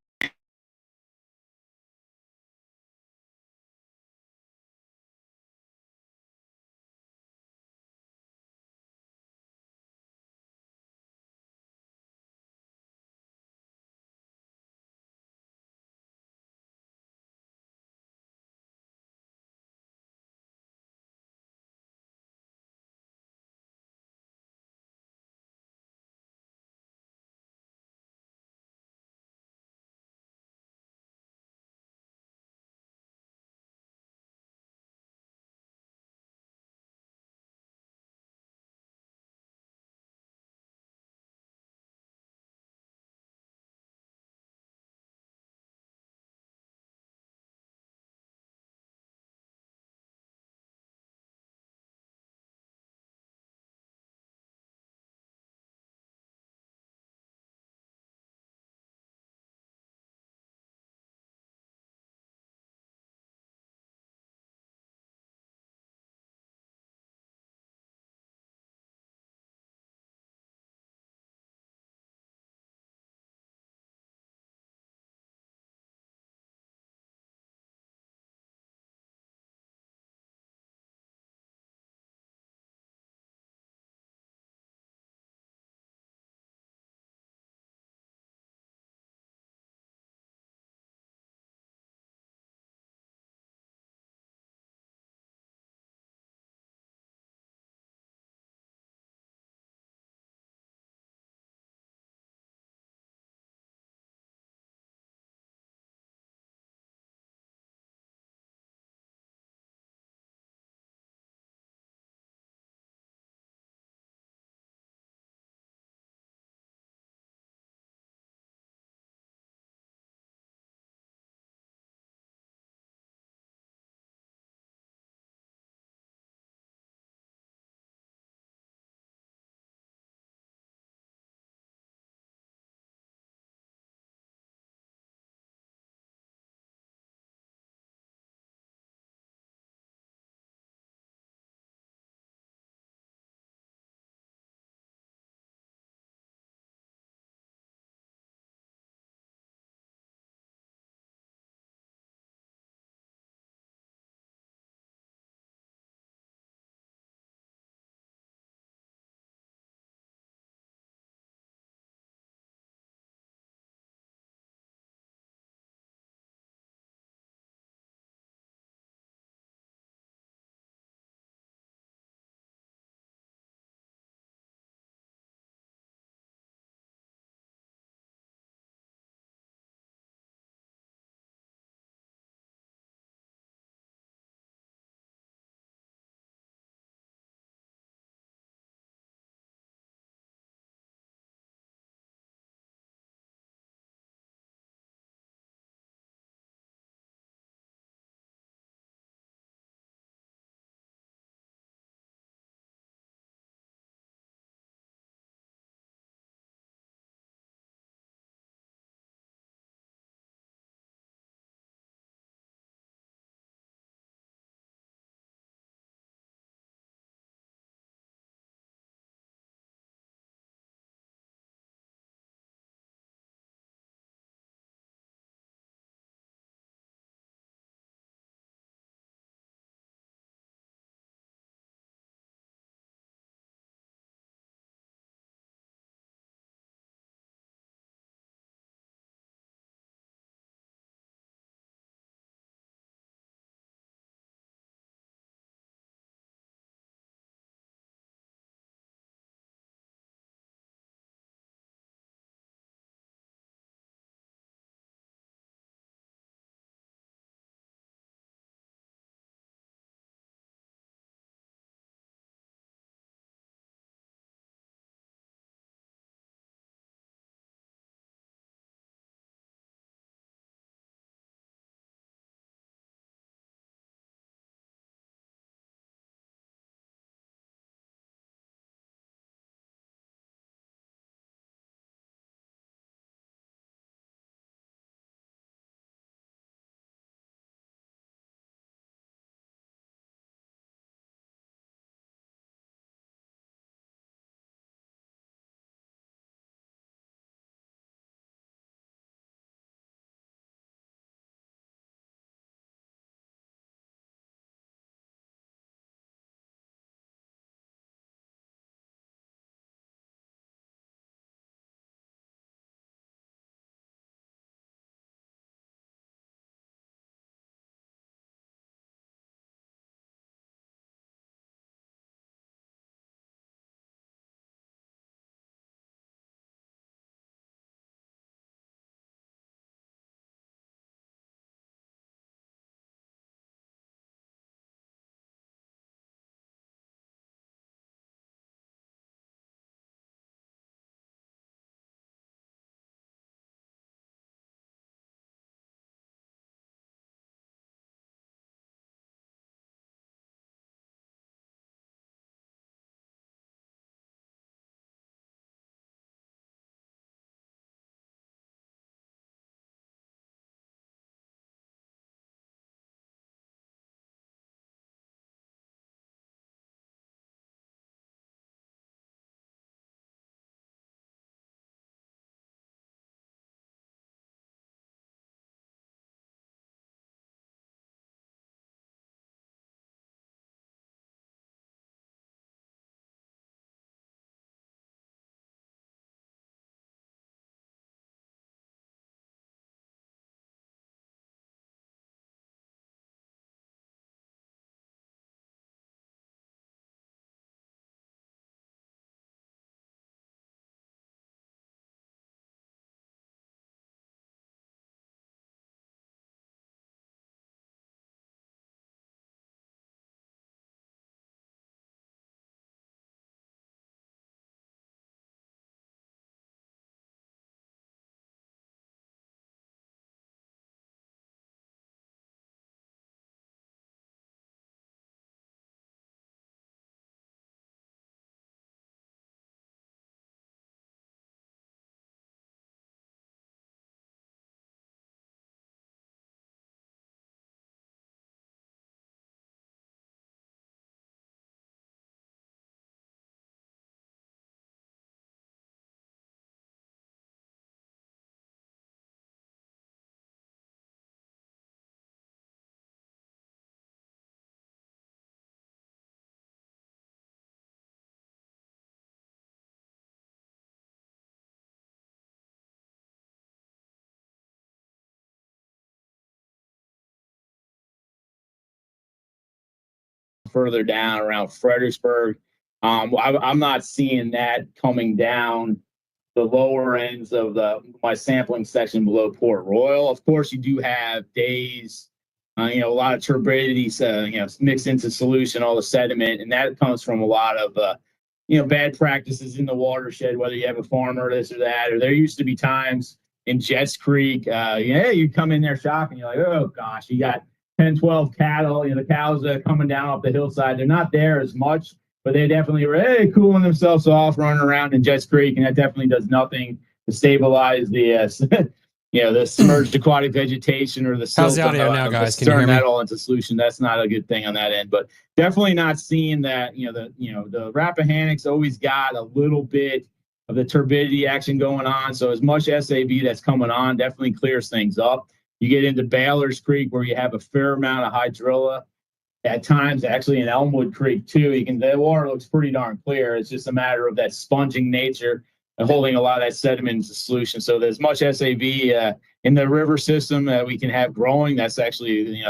further down around Fredericksburg. I'm not seeing that coming down the lower ends of my sampling section below Port Royal. Of course, you do have days, a lot of turbidity, mixed into solution, all the sediment, and that comes from a lot of, bad practices in the watershed, whether you have a farmer or this or that, or there used to be times in Jets Creek, you come in there shopping, you're like, oh gosh, you got 10, 12 cattle, the cows are coming down off the hillside. They're not there as much, but they definitely were cooling themselves off, running around in Jets Creek, and that definitely does nothing to stabilize the the submerged aquatic vegetation or the silt. How's the audio now, guys? Can you hear turn me? that all into solution. That's not a good thing on that end, but definitely not seeing that. The Rappahannock's always got a little bit of the turbidity action going on. So as much SAB that's coming on definitely clears things up. You get into Baylor's Creek where you have a fair amount of hydrilla. At times, actually in Elmwood Creek too, the water looks pretty darn clear. It's just a matter of that sponging nature and holding a lot of that sediment into solution. So there's much SAB in the river system that we can have growing. That's actually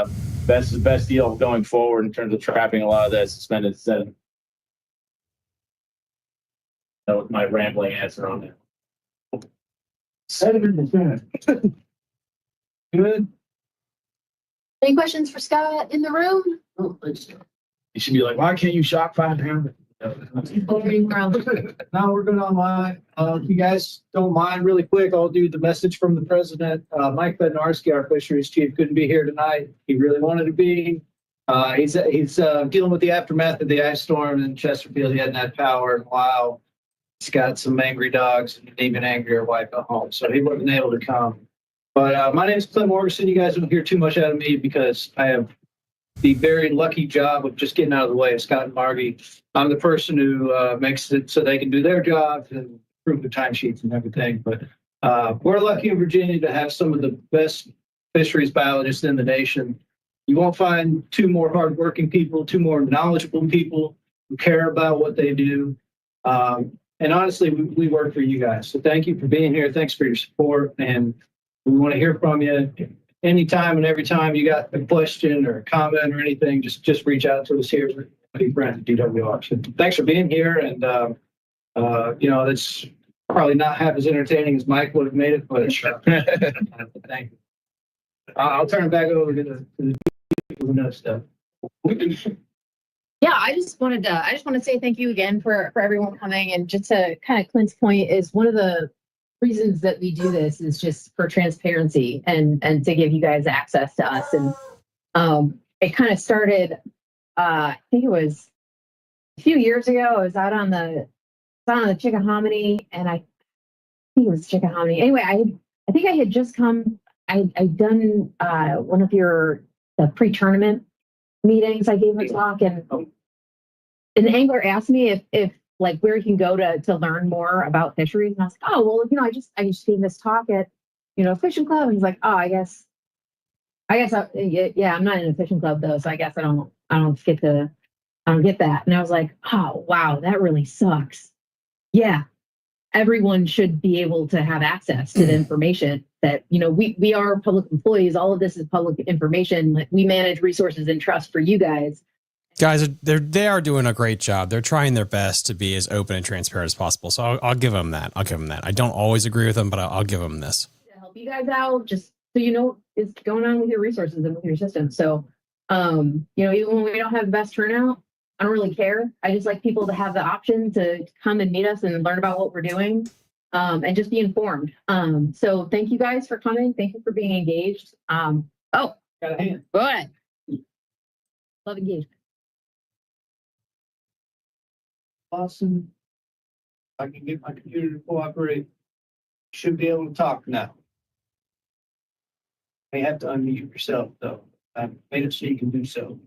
best deal going forward in terms of trapping a lot of that suspended sediment. That was my rambling answer on that. Sediment is good. Good. Any questions for Scott in the room? Oh, thanks. You should be like, why can't you shock 500? No, we're good online. If you guys don't mind, really quick, I'll do the message from the president. Mike Bednarski, our fisheries chief, couldn't be here tonight. He really wanted to be. He's dealing with the aftermath of the ice storm in Chesterfield. He hadn't had power in a while. He's got some angry dogs and an even angrier wife at home, so he wasn't able to come. But my name is Clint Morrison. You guys don't hear too much out of me because I have the very lucky job of just getting out of the way of Scott and Margie. I'm the person who makes it so they can do their jobs and improve the timesheets and everything. But we're lucky in Virginia to have some of the best fisheries biologists in the nation. You won't find two more hardworking people, two more knowledgeable people who care about what they do. And honestly, we work for you guys. So thank you for being here. Thanks for your support. And we want to hear from you anytime and every time you got a question or a comment or anything. Just reach out to us here at DWR. So thanks for being here. And, it's probably not half as entertaining as Mike would have made it, but thank you. I'll turn it back over to the people who know stuff. Yeah, I just want to say thank you again for everyone coming. And just to kind of Clint's point, is one of the reasons that we do this is just for transparency and to give you guys access to us. And it kind of started, I think it was a few years ago. I was out on the Chickahominy, and I think it was Chickahominy. Anyway, I think I had just come. I'd done one of the pre-tournament meetings. I gave a talk, and an angler asked me if like where you can go to learn more about fisheries. And I was like, oh, well, I just gave this talk at, fishing club. And he's like, oh, I guess, I'm not in a fishing club though. So I guess I don't get that. And I was like, oh, wow, that really sucks. Yeah. Everyone should be able to have access to the information that, we are public employees. All of this is public information. Like, we manage resources and trust for you guys. Guys, they are doing a great job. They're trying their best to be as open and transparent as possible. So I'll give them that. I don't always agree with them, but I'll give them this. To help you guys out, just so you know what's going on with your resources and with your system. So, even when we don't have the best turnout, I don't really care. I just like people to have the option to come and meet us and learn about what we're doing, and just be informed. So thank you guys for coming. Thank you for being engaged. Got a hand. Go ahead. Love engagement. Awesome. I can get my computer to cooperate. Should be able to talk now. You have to unmute yourself, though. I made it so you can do so.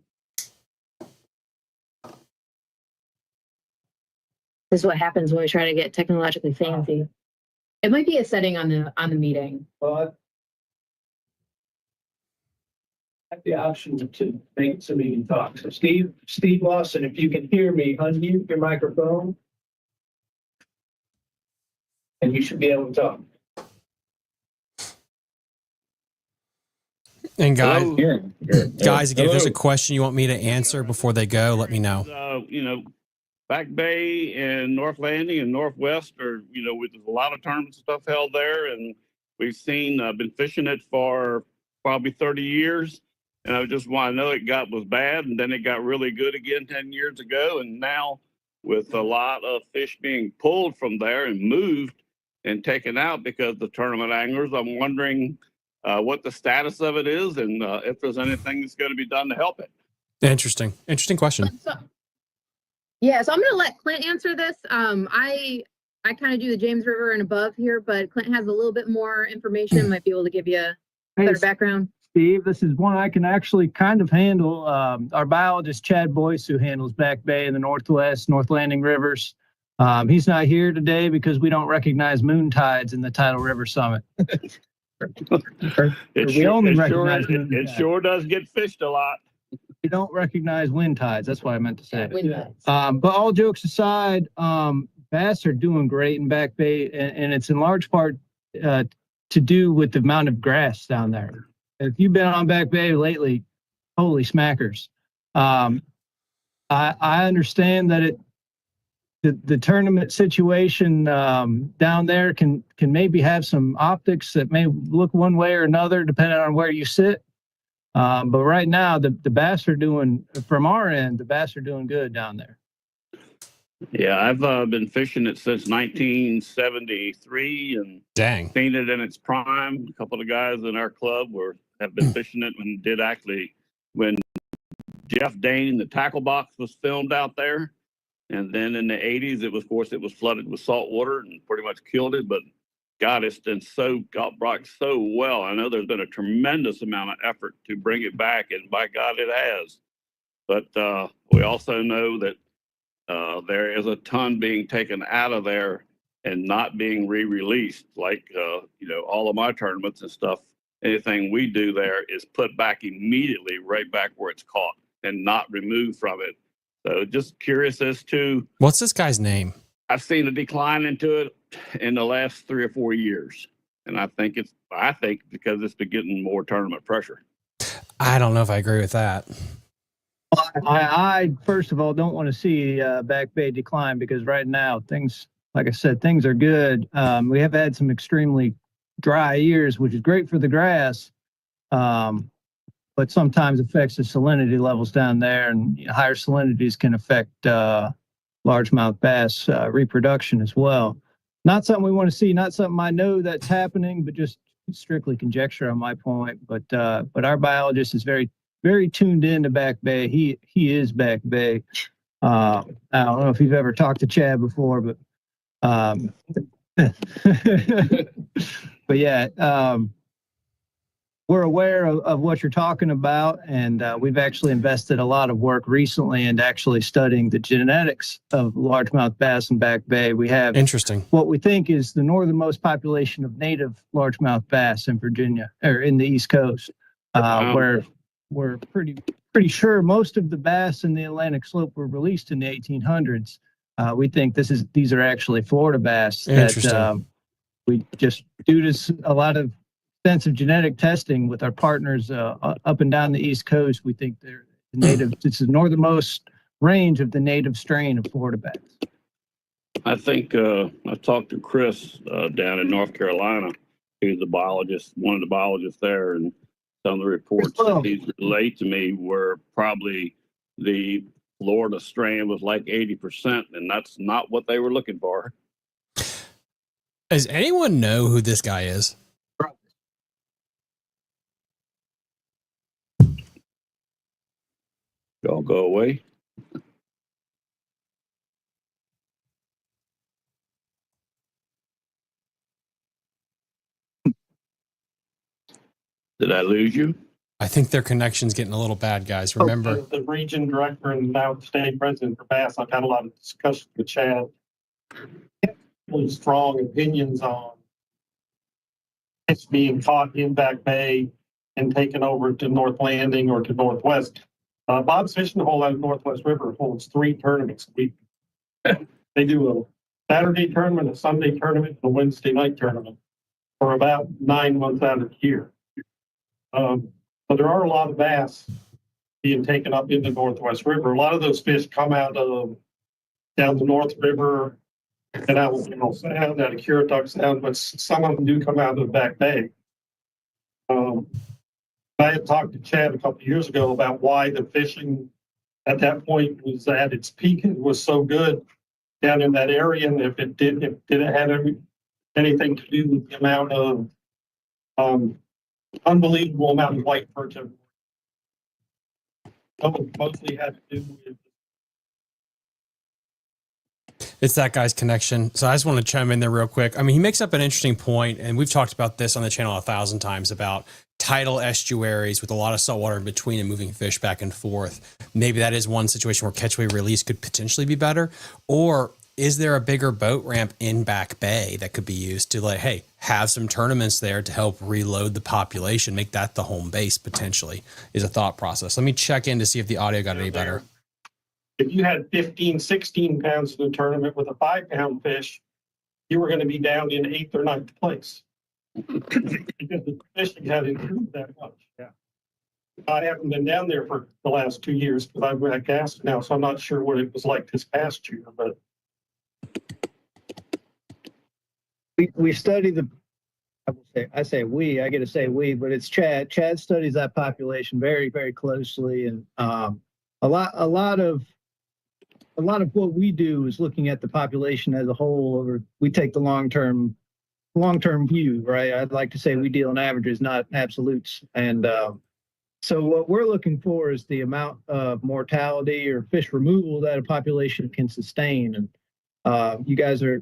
This is what happens when we try to get technologically fancy. It might be a setting on the meeting. But I have the option to make it so we can talk. So Steve Lawson, if you can hear me, unmute your microphone. And you should be able to talk. And guys, Hello? guys, again, if there's a Hello. question you want me to answer before they go, let me know. Back Bay and North Landing and Northwest are, with a lot of tournaments and stuff held there. And we've seen, been fishing it for probably 30 years. And I just want to know it was bad and then it got really good again 10 years ago. And now with a lot of fish being pulled from there and moved and taken out because the tournament anglers, I'm wondering what the status of it is and if there's anything that's going to be done to help it. Interesting question. Yeah, so I'm going to let Clint answer this. I kind of do the James River and above here, but Clint has a little bit more information, might be able to give you a better background. Steve, this is one I can actually kind of handle. Our biologist, Chad Boyce, who handles Back Bay and the Northwest, North Landing Rivers. He's not here today because we don't recognize moon tides in the Tidal River Summit. It sure does get fished a lot. We don't recognize wind tides. That's what I meant to say. Wind tides. But all jokes aside, bass are doing great in Back Bay, and it's in large part to do with the amount of grass down there. If you've been on Back Bay lately, holy smackers. I understand that the tournament situation down there can maybe have some optics that may look one way or another depending on where you sit. But right now, the bass are doing, from our end, the bass are doing good down there. Yeah, I've been fishing it since 1973 and seen it in its prime. A couple of guys in our club have been fishing it when Jeff Dane, the tackle box, was filmed out there. And then in the 80s, it was flooded with salt water and pretty much killed it. But God, it's been brought so well. I know there's been a tremendous amount of effort to bring it back, and by God, it has. But we also know that there is a ton being taken out of there and not being re-released. Like, all of my tournaments and stuff, anything we do there is put back immediately right back where it's caught and not removed from it. So just curious as to... What's this guy's name? I've seen a decline into it in the last 3 or 4 years. And I think because it's been getting more tournament pressure. I don't know if I agree with that. I first of all, don't want to see Back Bay decline because right now things, like I said, things are good. We have had some extremely dry years, which is great for the grass, but sometimes affects the salinity levels down there, and higher salinities can affect largemouth bass reproduction as well. Not something we want to see, not something I know that's happening, but just strictly conjecture on my point. But our biologist is very, very tuned in to Back Bay. He is Back Bay. I don't know if you've ever talked to Chad before, but but yeah, we're aware of what you're talking about, and we've actually invested a lot of work recently into actually studying the genetics of largemouth bass in Back Bay. We have what we think is the northernmost population of native largemouth bass in Virginia, or in the East Coast, where we're pretty sure most of the bass in the Atlantic Slope were released in the 1800s. We think these are actually Florida bass that we just, due to a lot of extensive genetic testing with our partners up and down the East Coast, we think they're native. It's the northernmost range of the native strain of Florida bass. I think I talked to Chris down in North Carolina. He's the biologist, one of the biologists there, and some of the reports that he's relayed to me were probably the Florida strain was like 80%, and that's not what they were looking for. Does anyone know who this guy is? Y'all go away. Did I lose you? I think their connection's getting a little bad, guys. Remember, the region director and now the state president for Bass, I've had a lot of discussion with Chad. Really strong opinions on fish being caught in Back Bay and taken over to North Landing or to Northwest. Bob's Fishing Hole out of Northwest River holds 3 tournaments a week. They do a Saturday tournament, a Sunday tournament, and a Wednesday night tournament for about 9 months out of the year. So So there are a lot of bass being taken up in the Northwest River. A lot of those fish come out of down the North River and out of Sound, out of Currituck Sound, but some of them do come out of the Back Bay. I had talked to Chad a couple of years ago about why the fishing at that point was at its peak. It was so good down in that area, and if it had anything to do with the amount of unbelievable amount of white perch. Mostly had to do with. It's that guy's connection. So I just want to chime in there real quick. I mean, he makes up an interesting point, and we've talked about this on the channel 1,000 times about tidal estuaries with a lot of saltwater in between and moving fish back and forth. Maybe that is one situation where catchway release could potentially be better. Or is there a bigger boat ramp in Back Bay that could be used to, like, hey, have some tournaments there to help reload the population, make that the home base potentially, is a thought process. Let me check in to see if the audio got any better. If you had 15, 16 pounds in the tournament with a 5-pound fish, you were going to be down in 8th or 9th place. Because the fishing had improved that much. Yeah. I haven't been down there for the last 2 years because I've got gas now, so I'm not sure what it was like this past year. But we study the. I say we. I get to say we, but it's Chad. Chad studies that population very, very closely, and a lot of what we do is looking at the population as a whole. Or we take the long term view, right? I'd like to say we deal in averages, not absolutes. And so what we're looking for is the amount of mortality or fish removal that a population can sustain. And you guys are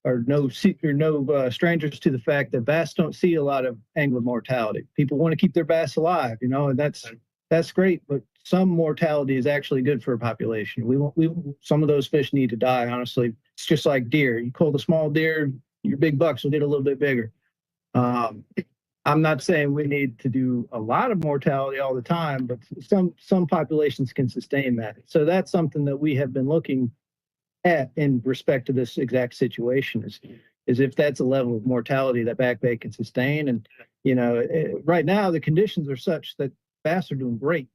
no strangers to the fact that bass don't see a lot of angler mortality. People want to keep their bass alive, and that's great, but some mortality is actually good for a population. Some of those fish need to die. Honestly, it's just like deer. You cull the small deer, your big bucks will get a little bit bigger. I'm not saying we need to do a lot of mortality all the time, but some populations can sustain that. So that's something that we have been looking at in respect to this exact situation is if that's a level of mortality that Back Bay can sustain. And, right now the conditions are such that bass are doing great.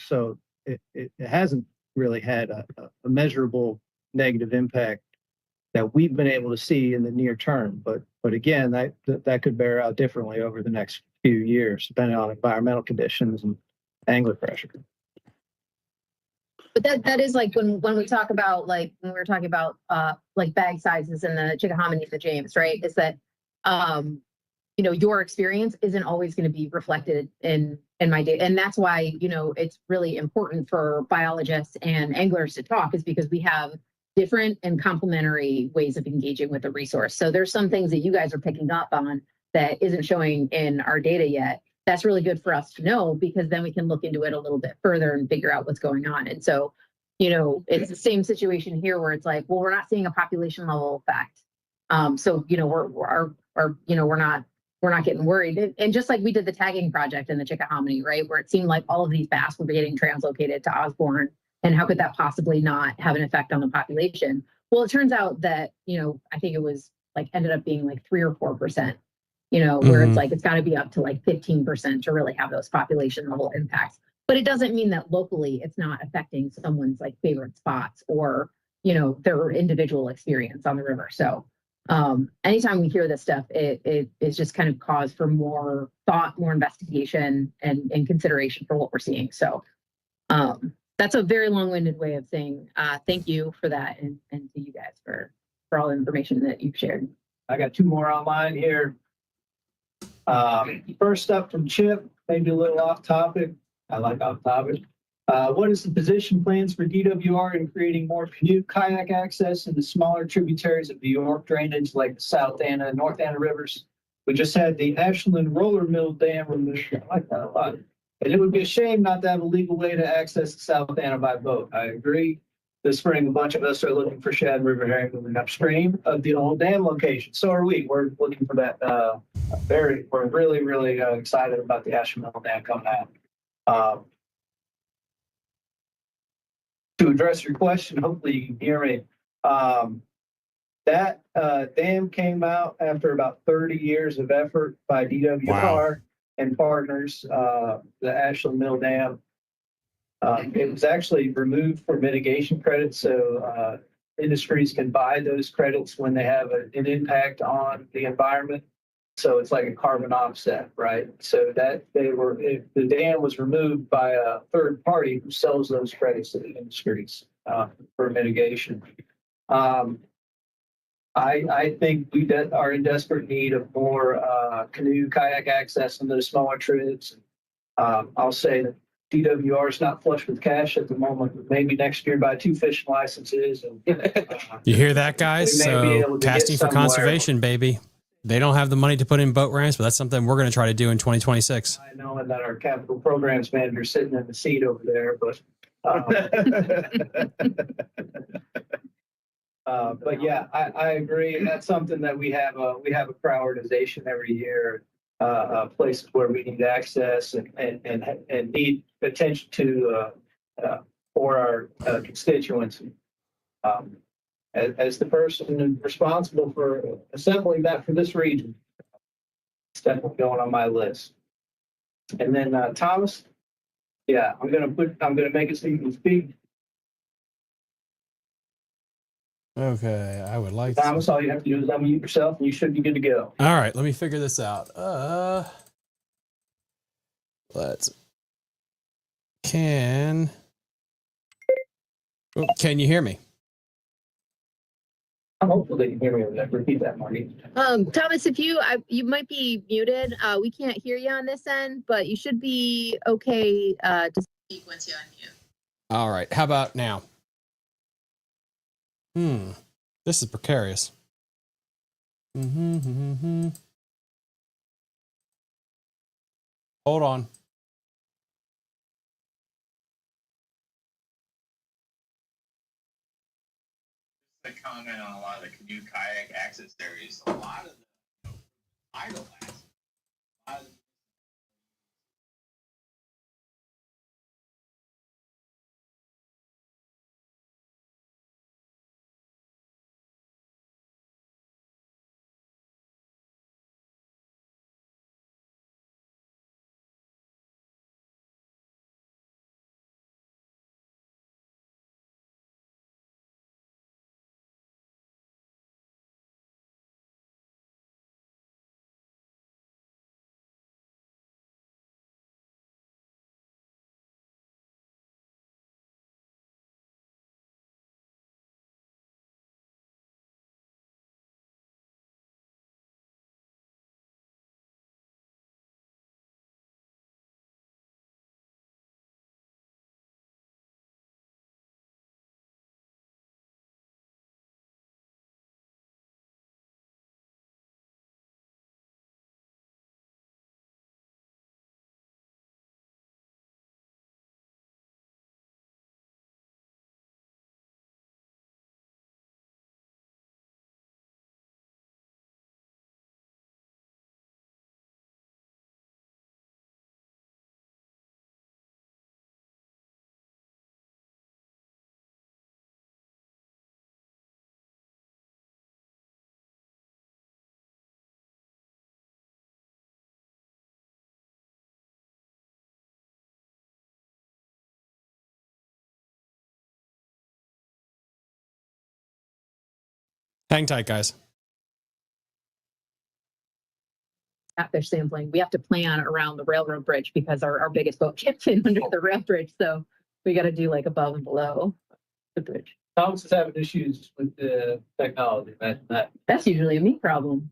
So it hasn't really had a measurable negative impact that we've been able to see in the near term. But again, that could bear out differently over the next few years, depending on environmental conditions and angler pressure. But that is like when we talk about, like when we were talking about like bag sizes in the Chickahominy and the James, right? Is that your experience isn't always going to be reflected in my data. And that's why, it's really important for biologists and anglers to talk, is because we have different and complementary ways of engaging with the resource. So there's some things that you guys are picking up on that isn't showing in our data yet. That's really good for us to know, because then we can look into it a little bit further and figure out what's going on. And so, it's the same situation here where it's like, well, we're not seeing a population level effect. So, we're not getting worried. And just like we did the tagging project in the Chickahominy, right, where it seemed like all of these bass were getting translocated to Osborne, and how could that possibly not have an effect on the population? Well, it turns out that, I think it was like ended up being like 3 or 4%, where it's like, it's got to be up to like 15% to really have those population level impacts. But it doesn't mean that locally it's not affecting someone's like favorite spots or, their individual experience on the river. So anytime we hear this stuff, it is just kind of cause for more thought, more investigation, and consideration for what we're seeing. So that's a very long-winded way of saying thank you for that, and to you guys for all the information that you've shared. I got 2 more online here. First up from Chip, maybe a little off topic. I like off topic. What is the position plans for DWR in creating more canoe kayak access in the smaller tributaries of the York drainage, like the South Anna and North Anna rivers? We just had the Ashland Roller Mill Dam removed. I like that a lot. And it would be a shame not to have a legal way to access the South Anna by boat. I agree. This spring, a bunch of us are looking for shad and river herring moving upstream of the old dam location. So are we. We're looking for that. We're really, really excited about the Ashland Mill Dam coming out. To address your question, hopefully you can hear me. That dam came out after about 30 years of effort by DWR. and partners, the Ashland Mill Dam. It was actually removed for mitigation credits, so industries can buy those credits when they have an impact on the environment. So it's like a carbon offset, right? So that if the dam was removed by a third party who sells those credits to the industries for mitigation. I think we are in desperate need of more canoe kayak access on those smaller trips. I'll say that DWR is not flush with cash at the moment, but maybe next year buy 2 fishing licenses. And, You hear that, guys? we may be So able to get casting for somewhere. conservation, baby. They don't have the money to put in boat ramps, but that's something we're going to try to do in 2026. I know that our capital programs manager is sitting in the seat over there, but but yeah, I agree. That's something that we have a prioritization every year, places where we need access and need attention to for our constituents. As the person responsible for assembling that for this region, it's definitely going on my list. And then Thomas, yeah, I'm gonna make it so you can speak. Okay, I would like Thomas, all you have to do is unmute yourself, and you should be good to go. All right, let me figure this out. Can you hear me? Hopefully they can hear me over there. Repeat that, Marty. Thomas, if you might be muted. We can't hear you on this end, but you should be okay to speak once you unmute. All right, how about now? This is precarious. Hold on. To comment on a lot of the canoe kayak access areas, a lot of the idle access. A lot of Hang tight, guys. At fish sampling, we have to plan around the railroad bridge because our biggest boat can't fit under the rail bridge. So we got to do like above and below the bridge. Thomas is having issues with the technology. That's usually a me problem.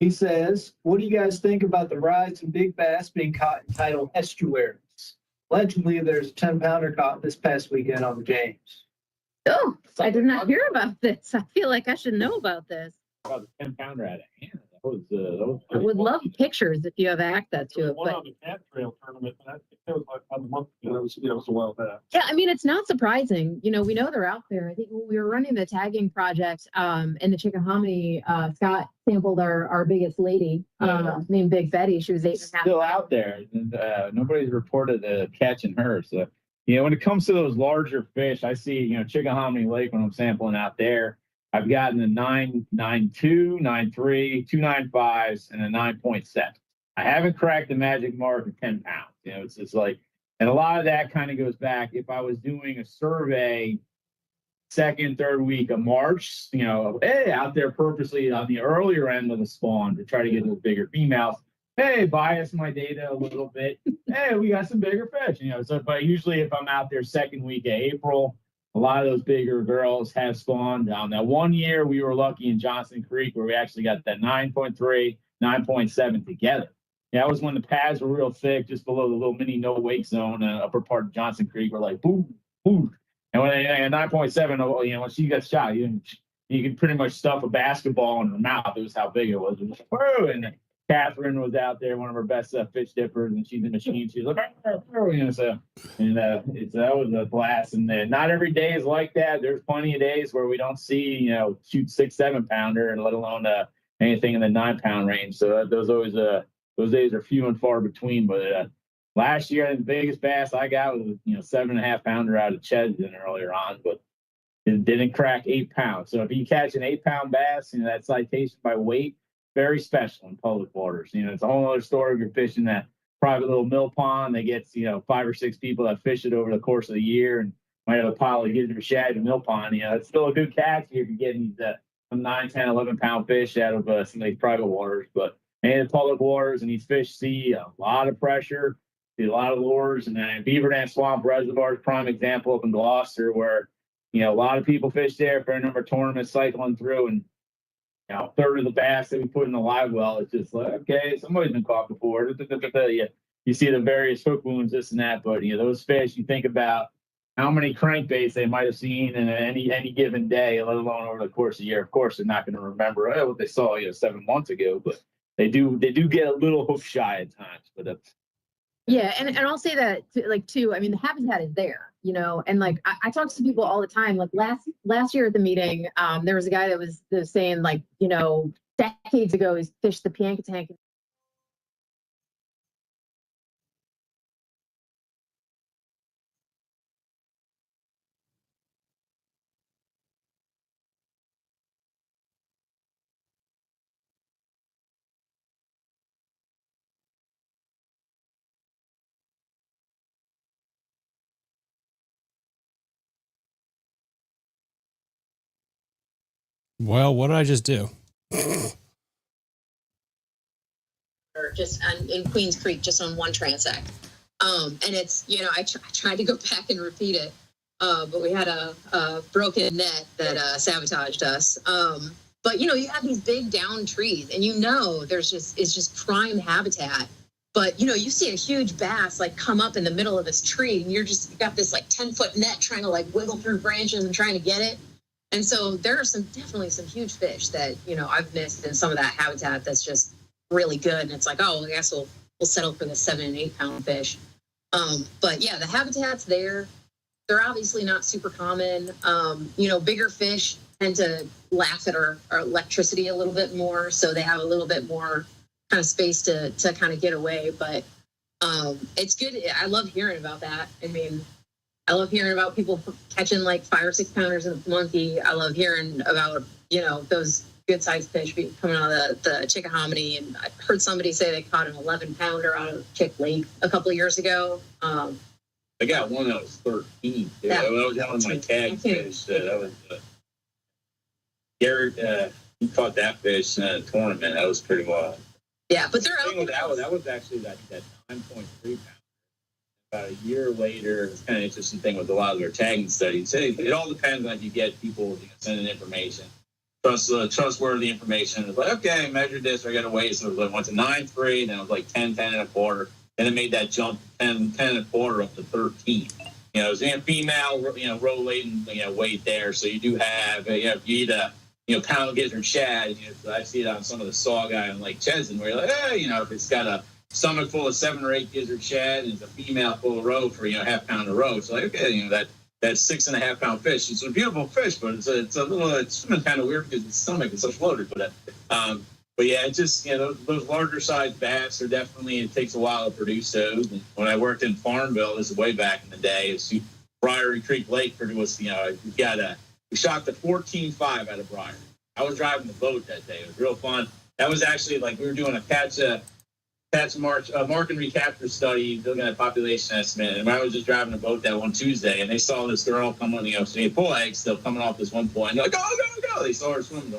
He says, what do you guys think about the rise in big bass being caught in tidal estuaries? Allegedly, there's a 10-pounder caught this past weekend on the James. Oh, I did not hear about this. I feel like I should know about this. about the 10-pounder out of hand. I would love pictures if you have access to it. One But on the cat trail tournament, but that was like about a month ago. It was a while back. yeah, I mean, it's not surprising. You know, we know they're out there. I think when we were running the tagging project in the Chickahominy, Scott sampled our biggest lady named Big Betty. She was 8.5. Still out there. And, nobody's reported catching her. So, you know, when it comes to those larger fish, I see, you know, Chickahominy Lake when I'm sampling out there. I've gotten a 9.92, 9.3, 2 9.5s, and a 9.7. I haven't cracked the magic mark of 10 pounds. You know, it's just like, and a lot of that kind of goes back. If I was doing a survey second, third week of March, you know, hey, out there purposely on the earlier end of the spawn to try to get those bigger females. Hey, bias my data a little bit. Hey, we got some bigger fish, you know. So, but usually if I'm out there second week of April, a lot of those bigger girls have spawned. That 1 year we were lucky in Johnson Creek where we actually got that 9.3, 9.7 together. Yeah, that was when the pads were real thick, just below the little mini no wake zone, upper part of Johnson Creek. We're like, boom, boom. And when 9.7, you know, when she got shot, you could pretty much stuff a basketball in her mouth. It was how big it was. It was like, whoa. And Catherine was out there, one of our best fish dippers, and she's a machine. She's like, you know, so, and that was a blast. And not every day is like that. There's plenty of days where we don't see, you know, shoot 6-7 pounder, and let alone anything in the 9 pound range. So those days are few and far between. But last year, the biggest bass I got was, you know, 7.5 pounder out of Chesden earlier on, but it didn't crack 8 pounds. So if you catch an 8 pound bass, you know, that citation by weight, very special in public waters. You know, it's a whole other story if you're fishing that private little mill pond that gets, you know, 5 or 6 people that fish it over the course of the year and might have a pile of gizzard shad in mill pond. You know, it's still a good catch if you're getting some 9, 10, 11 pound fish out of some of these private waters. But in the public waters, and these fish see a lot of pressure, see a lot of lures. And then Beaver Dam Swamp Reservoir is prime example up in Gloucester where, you know, a lot of people fish there, a fair number of tournaments cycling through, and you know, a third of the bass that we put in the live well, it's just like, okay, somebody's been caught before. You see the various hook wounds, this and that, but you know, those fish, you think about how many crankbaits they might have seen in any given day, let alone over the course of the year. Of course, they're not going to remember what they saw, you know, 7 months ago, but they do get a little hook shy at times. But yeah, and I'll say that too. I mean, the habitat is there, you know, and like I talk to people all the time. Like last year at the meeting, there was a guy that was saying, like, you know, decades ago he fished the Piankatank. Well, what did I just do? Or just in Queens Creek, just on one transect. And it's, you know, I tried to go back and repeat it, but we had a broken net that sabotaged us. But you know, you have these big down trees, and you know, it's just prime habitat. But you know, you see a huge bass like come up in the middle of this tree, and you got this like 10-foot net trying to like wiggle through branches and trying to get it. And so there are definitely some huge fish that, you know, I've missed in some of that habitat that's just really good. And it's like, oh, I guess we'll settle for the 7 and 8 pound fish. But yeah, the habitat's there. They're obviously not super common. You know, bigger fish tend to laugh at our electricity a little bit more. So they have a little bit more kind of space to kind of get away. But it's good. I love hearing about that. I mean, I love hearing about people catching like 5 or 6 pounders in the Pamunkey. I love hearing about, you know, those good sized fish coming out of the Chickahominy. And I heard somebody say they caught an 11 pounder out of Chick Lake a couple of years ago. I got one that was 13. That was one of my tag fish. That was Garrett. He caught that fish in a tournament. That was pretty wild. Yeah, but they're out. That was actually that 9.3 pounder. About a year later, it's kind of interesting thing with a lot of their tagging studies. It all depends on if you get people, you know, sending information, trustworthy information. It's like, okay, I measured this, I got to wait. So it went to 9.3, then it was like 10, 10 and a quarter. Then it made that jump 10, 10 and a quarter up to 13. You know, it's a female, you know, row laden, you know, weight there. So you do have, you eat a, you know, pound of gizzard shad. You know, I see it on some of the saw guy on Lake Chesden where you're like, hey, you know, if it's got a stomach full of 7 or 8 gizzard shad and it's a female full of roe for, you know, half pound of roe. So like, okay, you know, that's 6.5 pound fish. It's a beautiful fish, but it's kind of weird because its stomach is so floated. But yeah, it's just, you know, those larger size bass are definitely, it takes a while to produce those. And when I worked in Farmville, this is way back in the day, it's Briary Creek Lake was, you know, we shot the 14.5 out of Briary. I was driving the boat that day. It was real fun. That was actually like we were doing a catch catch mark and recapture study looking at population estimate. And I was just driving a boat that one Tuesday, and they saw this girl coming, so they pull eggs still coming off this one point. And they're like, go. They saw her swimming,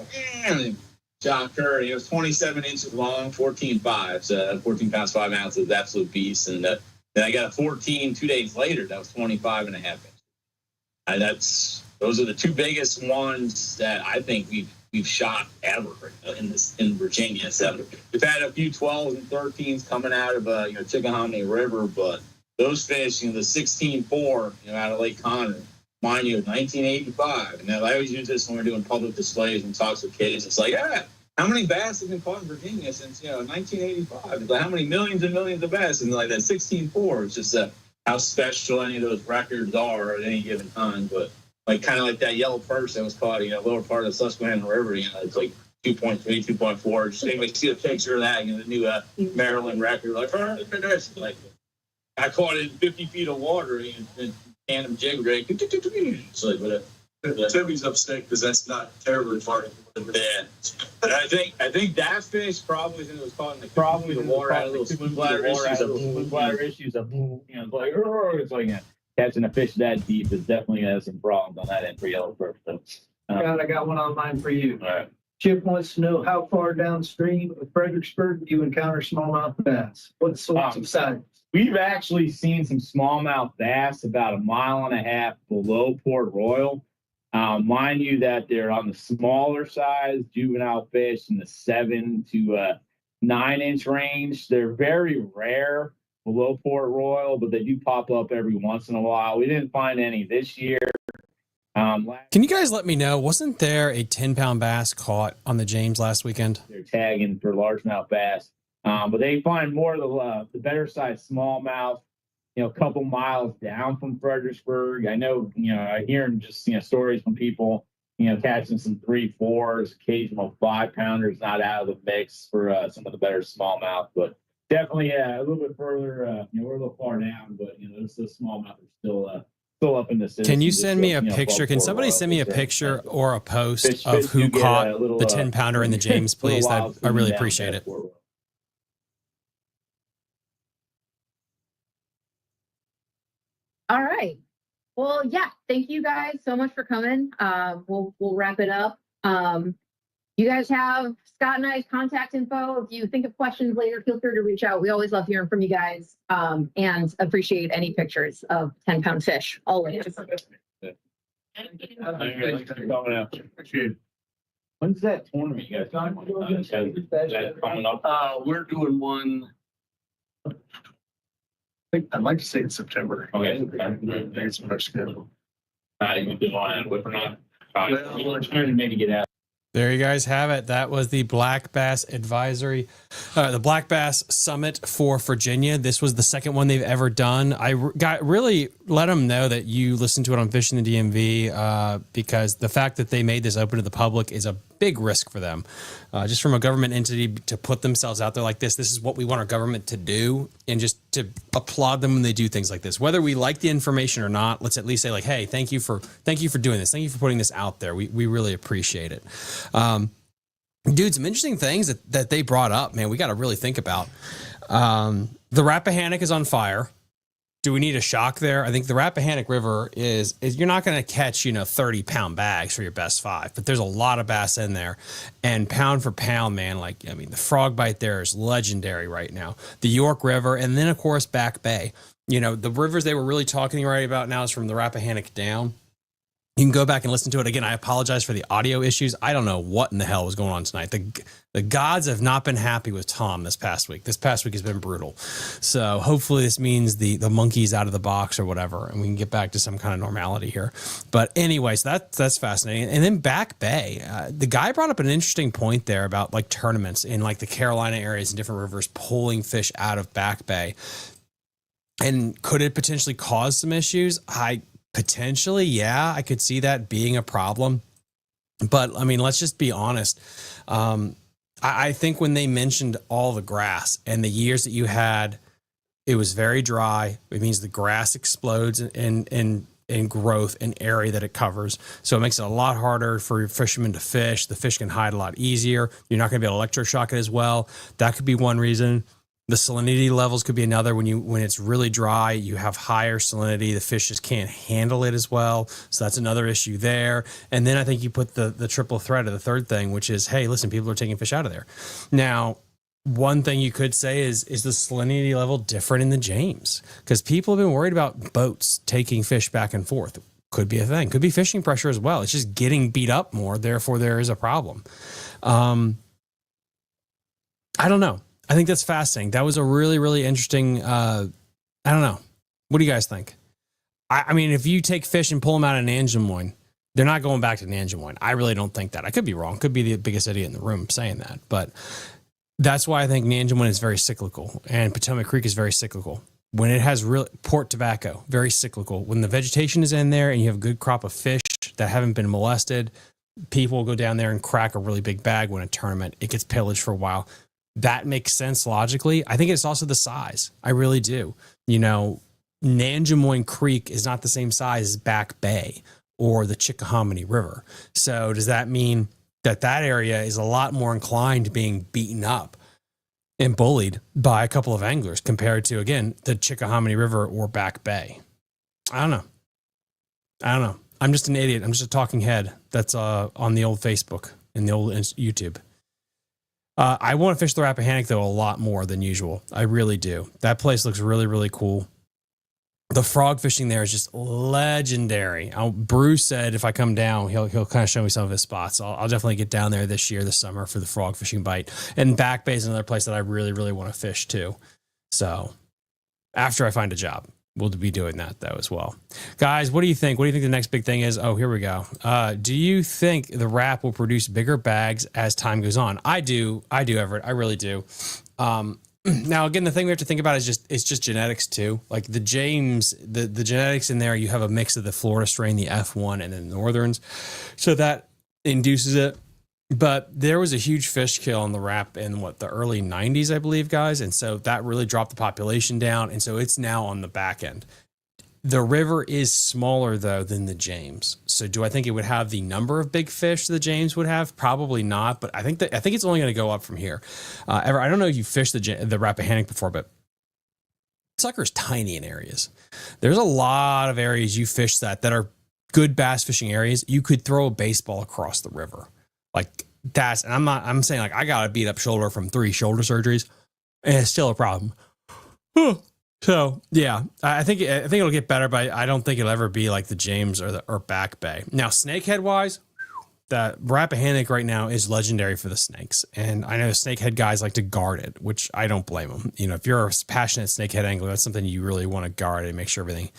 and they shocked her. And it was 27 inches long, 14.5, so 14 pounds, 5 ounces, absolute beast. And then I got a 14 2 days later, that was 25 and a half inches. And those are the two biggest ones that I think we've shot ever in Virginia. So we've had a few 12s and 13s coming out of Chickahominy River, but those fish, the 16.4, out of Lake Conner, mind you, 1985. And I always use this when we're doing public displays and talks with kids. It's like, how many bass have been caught in Virginia since 1985? It's like, how many millions and millions of bass? And like that 16.4 is just how special any of those records are at any given time. But kind of like that yellow perch that was caught, lower part of the Susquehanna River, it's like 2.3, 2.4. Just anybody see a picture of that, the new Maryland record, like I caught it in 50 feet of water and tandem jig rig. It's like, Toby's upset because that's not terribly far. Yeah. I think that fish probably was caught in the water had a little swim bladder issues. It's like catching a fish that deep is definitely has some problems on that end for yellow perch. So, I got one on mine for you. all right. Chip wants to know how far downstream of Fredericksburg do you encounter smallmouth bass? What sorts of size? We've actually seen some smallmouth bass about 1.5 miles below Port Royal. Mind you that they're on the smaller size juvenile fish in the 7 to 9 inch range. They're very rare below Port Royal, but they do pop up every once in a while. We didn't find any this year. Can you guys let me know, wasn't there a 10-pound bass caught on the James last weekend? They're tagging for largemouth bass. But they find more of the better size smallmouth, a couple miles down from Fredericksburg. I know, I hear just, stories from people, catching some 3-4s, occasional 5-pounders, not out of the mix for some of the better smallmouth, but definitely a little bit further, we're a little far down, but, those smallmouth are still up in the city. Can you send me a picture? Can somebody send me a picture or a post of who caught the 10-pounder in the James, please? I really appreciate it. All right. Well, yeah, thank you guys so much for coming. We'll wrap it up. You guys have Scott and I's contact info. If you think of questions later, feel free to reach out. We always love hearing from you guys, and appreciate any pictures of 10-pound fish always. When's that tournament you guys coming up? We're doing one. I'd like to say it's September. Okay. That's our schedule. You can line it with or not. Maybe get out. There you guys have it. That was the Black Bass Advisory, the Black Bass Summit for Virginia. This was the second one they've ever done. I really let them know that you listened to it on Fishing the DMV because the fact that they made this open to the public is a big risk for them. Just from a government entity to put themselves out there like this is what we want our government to do, and just to applaud them when they do things like this. Whether we like the information or not, let's at least say like, hey, thank you for doing this. Thank you for putting this out there. We really appreciate it. Dude, some interesting things that they brought up, man, we got to really think about. The Rappahannock is on fire. Do we need a shock there? I think the Rappahannock River is you're not going to catch, 30-pound bags for your best 5, but there's a lot of bass in there. And pound for pound, man, the frog bite there is legendary right now. The York River, and then, of course, Back Bay. The rivers they were really talking right about now is from the Rappahannock down. You can go back and listen to it again. I apologize for the audio issues. I don't know what in the hell was going on tonight. The gods have not been happy with Tom this past week. This past week has been brutal. So hopefully this means the monkey's out of the box or whatever, and we can get back to some kind of normality here. But anyways, that's fascinating. And then Back Bay, the guy brought up an interesting point there about tournaments in the Carolina areas and different rivers pulling fish out of Back Bay. And could it potentially cause some issues? Potentially, yeah, I could see that being a problem. But, let's just be honest. I think when they mentioned all the grass and the years that you had, it was very dry. It means the grass explodes in growth and area that it covers. So it makes it a lot harder for fishermen to fish. The fish can hide a lot easier. You're not going to be able to electroshock it as well. That could be one reason. The salinity levels could be another. When it's really dry, you have higher salinity. The fish just can't handle it as well. So that's another issue there. And then I think you put the triple threat of the third thing, which is, hey, listen, people are taking fish out of there. Now, one thing you could say is the salinity level different in the James? Because people have been worried about boats taking fish back and forth. Could be a thing. Could be fishing pressure as well. It's just getting beat up more. Therefore, there is a problem. I don't know. I think that's fascinating. That was a really, really interesting. I don't know. What do you guys think? I mean, if you take fish and pull them out of Nanjemoy, they're not going back to Nanjemoy. I really don't think that. I could be wrong. Could be the biggest idiot in the room saying that. But that's why I think Nanjemoy is very cyclical and Potomac Creek is very cyclical. When it has real port tobacco, very cyclical. When the vegetation is in there and you have a good crop of fish that haven't been molested, people will go down there and crack a really big bag when a tournament. It gets pillaged for a while. That makes sense logically. I think it's also the size. I really do. You know, Nanjemoy Creek is not the same size as Back Bay or the Chickahominy River. So does that mean that area is a lot more inclined to being beaten up and bullied by a couple of anglers compared to, again, the Chickahominy River or Back Bay? I don't know. I'm just an idiot. I'm just a talking head that's on the old Facebook and the old YouTube. I want to fish the Rappahannock, though, a lot more than usual. I really do. That place looks really, really cool. The frog fishing there is just legendary. Bruce said if I come down, he'll kind of show me some of his spots. I'll definitely get down there this summer for the frog fishing bite. And Back Bay is another place that I really, really want to fish too. So after I find a job, we'll be doing that though as well. Guys, what do you think? What do you think the next big thing is? Oh, here we go. Do you think the Rapp will produce bigger bags as time goes on? I do, Everett. I really do. Now, again, the thing we have to think about is just genetics too. Like the James, the genetics in there, you have a mix of the Florida strain, the F1, and then the Northerns. So that induces it. But there was a huge fish kill on the Rapp in the early 90s, I believe, guys. And so that really dropped the population down. And so it's now on the back end. The river is smaller, though, than the James. So do I think it would have the number of big fish the James would have? Probably not. But I think it's only going to go up from here. I don't know if you fished the Rappahannock before, but sucker's tiny in areas. There's a lot of areas you fish that are good bass fishing areas. You could throw a baseball across the river. Like and I'm saying like I got a beat up shoulder from 3 shoulder surgeries and it's still a problem. So yeah, I think it'll get better, but I don't think it'll ever be like the James or Back Bay. Now, snakehead wise, the Rappahannock right now is legendary for the snakes. And I know snakehead guys like to guard it, which I don't blame them. You know, if you're a passionate snakehead angler, that's something you really want to guard and make sure everything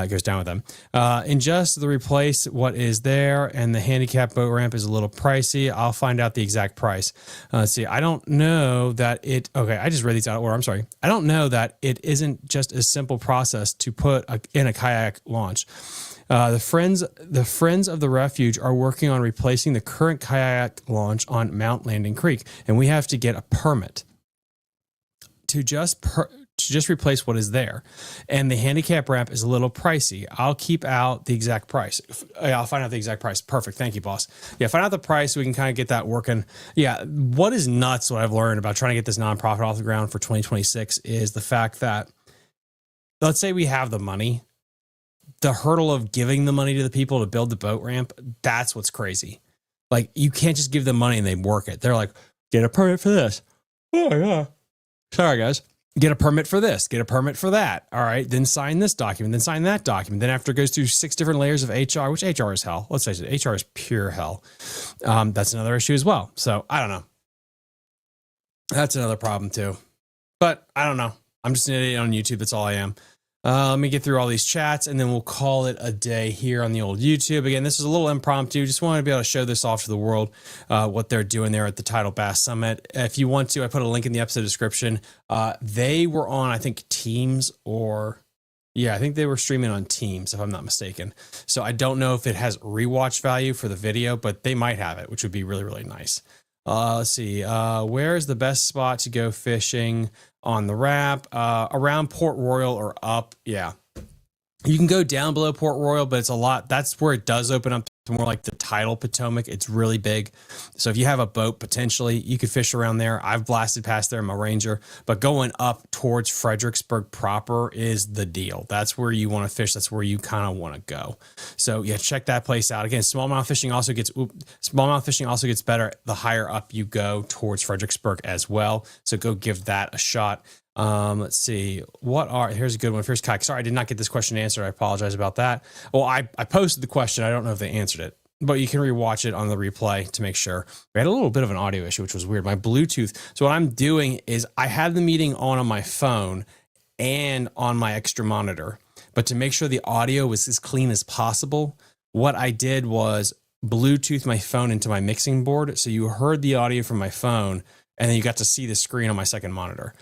goes down with them. And just to replace what is there, and the handicap boat ramp is a little pricey. I'll find out the exact price. Let's see. I don't know that okay, I just read these out of order. I'm sorry. I don't know that it isn't just a simple process to put in a kayak launch. The Friends of the Refuge are working on replacing the current kayak launch on Mount Landing Creek, and we have to get a permit to just replace what is there. And the handicap ramp is a little pricey. I'll keep out the exact price. I'll find out the exact price. Perfect. Thank you, boss. Yeah, find out the price so we can kind of get that working. Yeah, what is nuts, what I've learned about trying to get this nonprofit off the ground for 2026 is the fact that, let's say we have the money, the hurdle of giving the money to the people to build the boat ramp, that's what's crazy. Like, you can't just give them money and they work it. They're like, get a permit for this. Oh, yeah. Sorry, guys. Get a permit for this. Get a permit for that. All right. Then sign this document. Then sign that document. Then after it goes through 6 different layers of HR, which HR is hell. Let's face it. HR is pure hell. That's another issue as well. So, I don't know. That's another problem, too. But I don't know. I'm just an idiot on YouTube. That's all I am. Let me get through all these chats and then we'll call it a day here on the old YouTube. Again, this is a little impromptu. Just wanted to be able to show this off to the world, what they're doing there at the Tidal Bass Summit. If you want to, I put a link in the episode description. They were on, I think, Teams I think they were streaming on Teams, if I'm not mistaken. So I don't know if it has rewatch value for the video, but they might have it, which would be really, really nice. Let's see. Where is the best spot to go fishing on the Rapp? Around Port Royal or up. Yeah. You can go down below Port Royal, but it's a lot. That's where it does open up to more like the tidal Potomac. It's really big. So if you have a boat, potentially you could fish around there. I've blasted past there in my Ranger, but going up towards Fredericksburg proper is the deal. That's where you want to fish. That's where you kind of want to go. So yeah, check that place out. Again, smallmouth fishing also gets better the higher up you go towards Fredericksburg as well. So go give that a shot. Let's see. Here's a good one. Here's Kai. Sorry, I did not get this question answered. I apologize about that. Well, I posted the question. I don't know if they answered it, but you can rewatch it on the replay to make sure. We had a little bit of an audio issue, which was weird. My Bluetooth. So what I'm doing is I had the meeting on my phone and on my extra monitor, but to make sure the audio was as clean as possible, what I did was Bluetooth my phone into my mixing board. So you heard the audio from my phone and then you got to see the screen on my second monitor.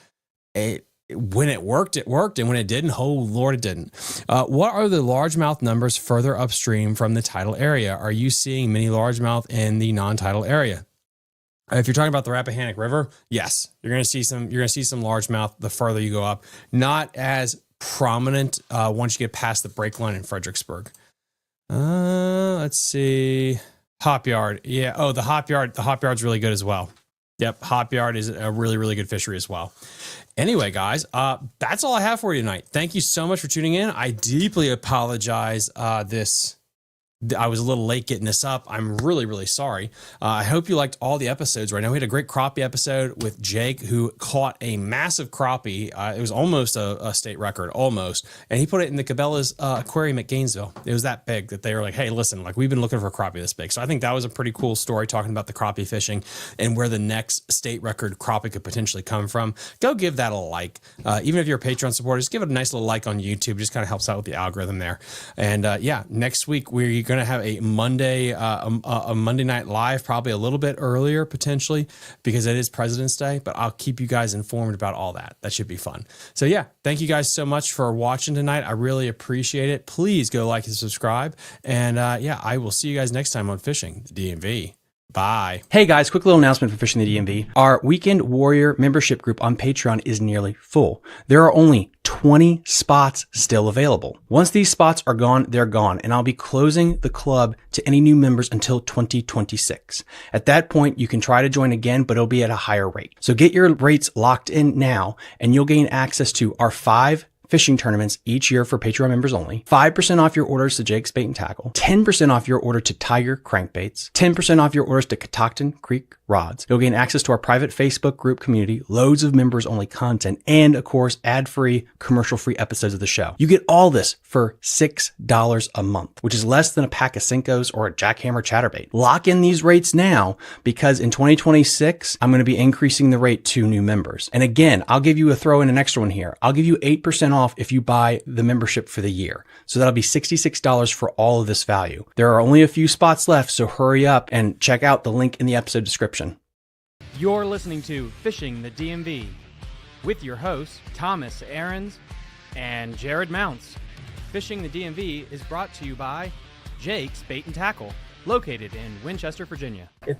When it worked, it worked. And when it didn't, oh Lord, it didn't. What are the largemouth numbers further upstream from the tidal area? Are you seeing many largemouth in the non-tidal area? If you're talking about the Rappahannock River, yes, you're going to see some largemouth the further you go up. Not as prominent once you get past the break line in Fredericksburg. Let's see. Hop Yard. Yeah. Oh, the Hop Yard's really good as well. Yep. Hop Yard is a really, really good fishery as well. Anyway, guys, that's all I have for you tonight. Thank you so much for tuning in. I deeply apologize. I was a little late getting this up. I'm really, really sorry. I hope you liked all the episodes right now. We had a great crappie episode with Jake, who caught a massive crappie. It was almost a state record, almost. And he put it in the Cabela's aquarium at Gainesville. It was that big that they were like, hey, listen, like we've been looking for crappie this big. So I think that was a pretty cool story talking about the crappie fishing and where the next state record crappie could potentially come from. Go give that a like. Even if you're a Patreon supporter, just give it a nice little like on YouTube. It just kind of helps out with the algorithm there. And yeah, next week we're going to have a Monday night live, probably a little bit earlier potentially because it is President's Day, but I'll keep you guys informed about all that. That should be fun. So yeah, thank you guys so much for watching tonight. I really appreciate it. Please go like and subscribe. And yeah, I will see you guys next time on Fishing the DMV. Bye. Hey guys, quick little announcement for Fishing the DMV. Our Weekend Warrior membership group on Patreon is nearly full. There are only 20 spots still available. Once these spots are gone, they're gone, and I'll be closing the club to any new members until 2026. At that point, you can try to join again, but it'll be at a higher rate. So get your rates locked in now, and you'll gain access to our 5 fishing tournaments each year for Patreon members only, 5% off your orders to Jake's Bait and Tackle, 10% off your order to Tiger Crankbaits, 10% off your orders to Catoctin Creek Rods. You'll gain access to our private Facebook group community, loads of members only content, and of course, ad-free, commercial-free episodes of the show. You get all this for $6 a month, which is less than a pack of Cincos or a Jackhammer Chatterbait. Lock in these rates now because in 2026, I'm going to be increasing the rate to new members. And again, I'll give you an extra one here. I'll give you 8% off if you buy the membership for the year. So that'll be $66 for all of this value. There are only a few spots left, so hurry up and check out the link in the episode description. You're listening to Fishing the DMV with your hosts, Thomas Ahrens and Jared Mounts. Fishing the DMV is brought to you by Jake's Bait and Tackle, located in Winchester, Virginia. If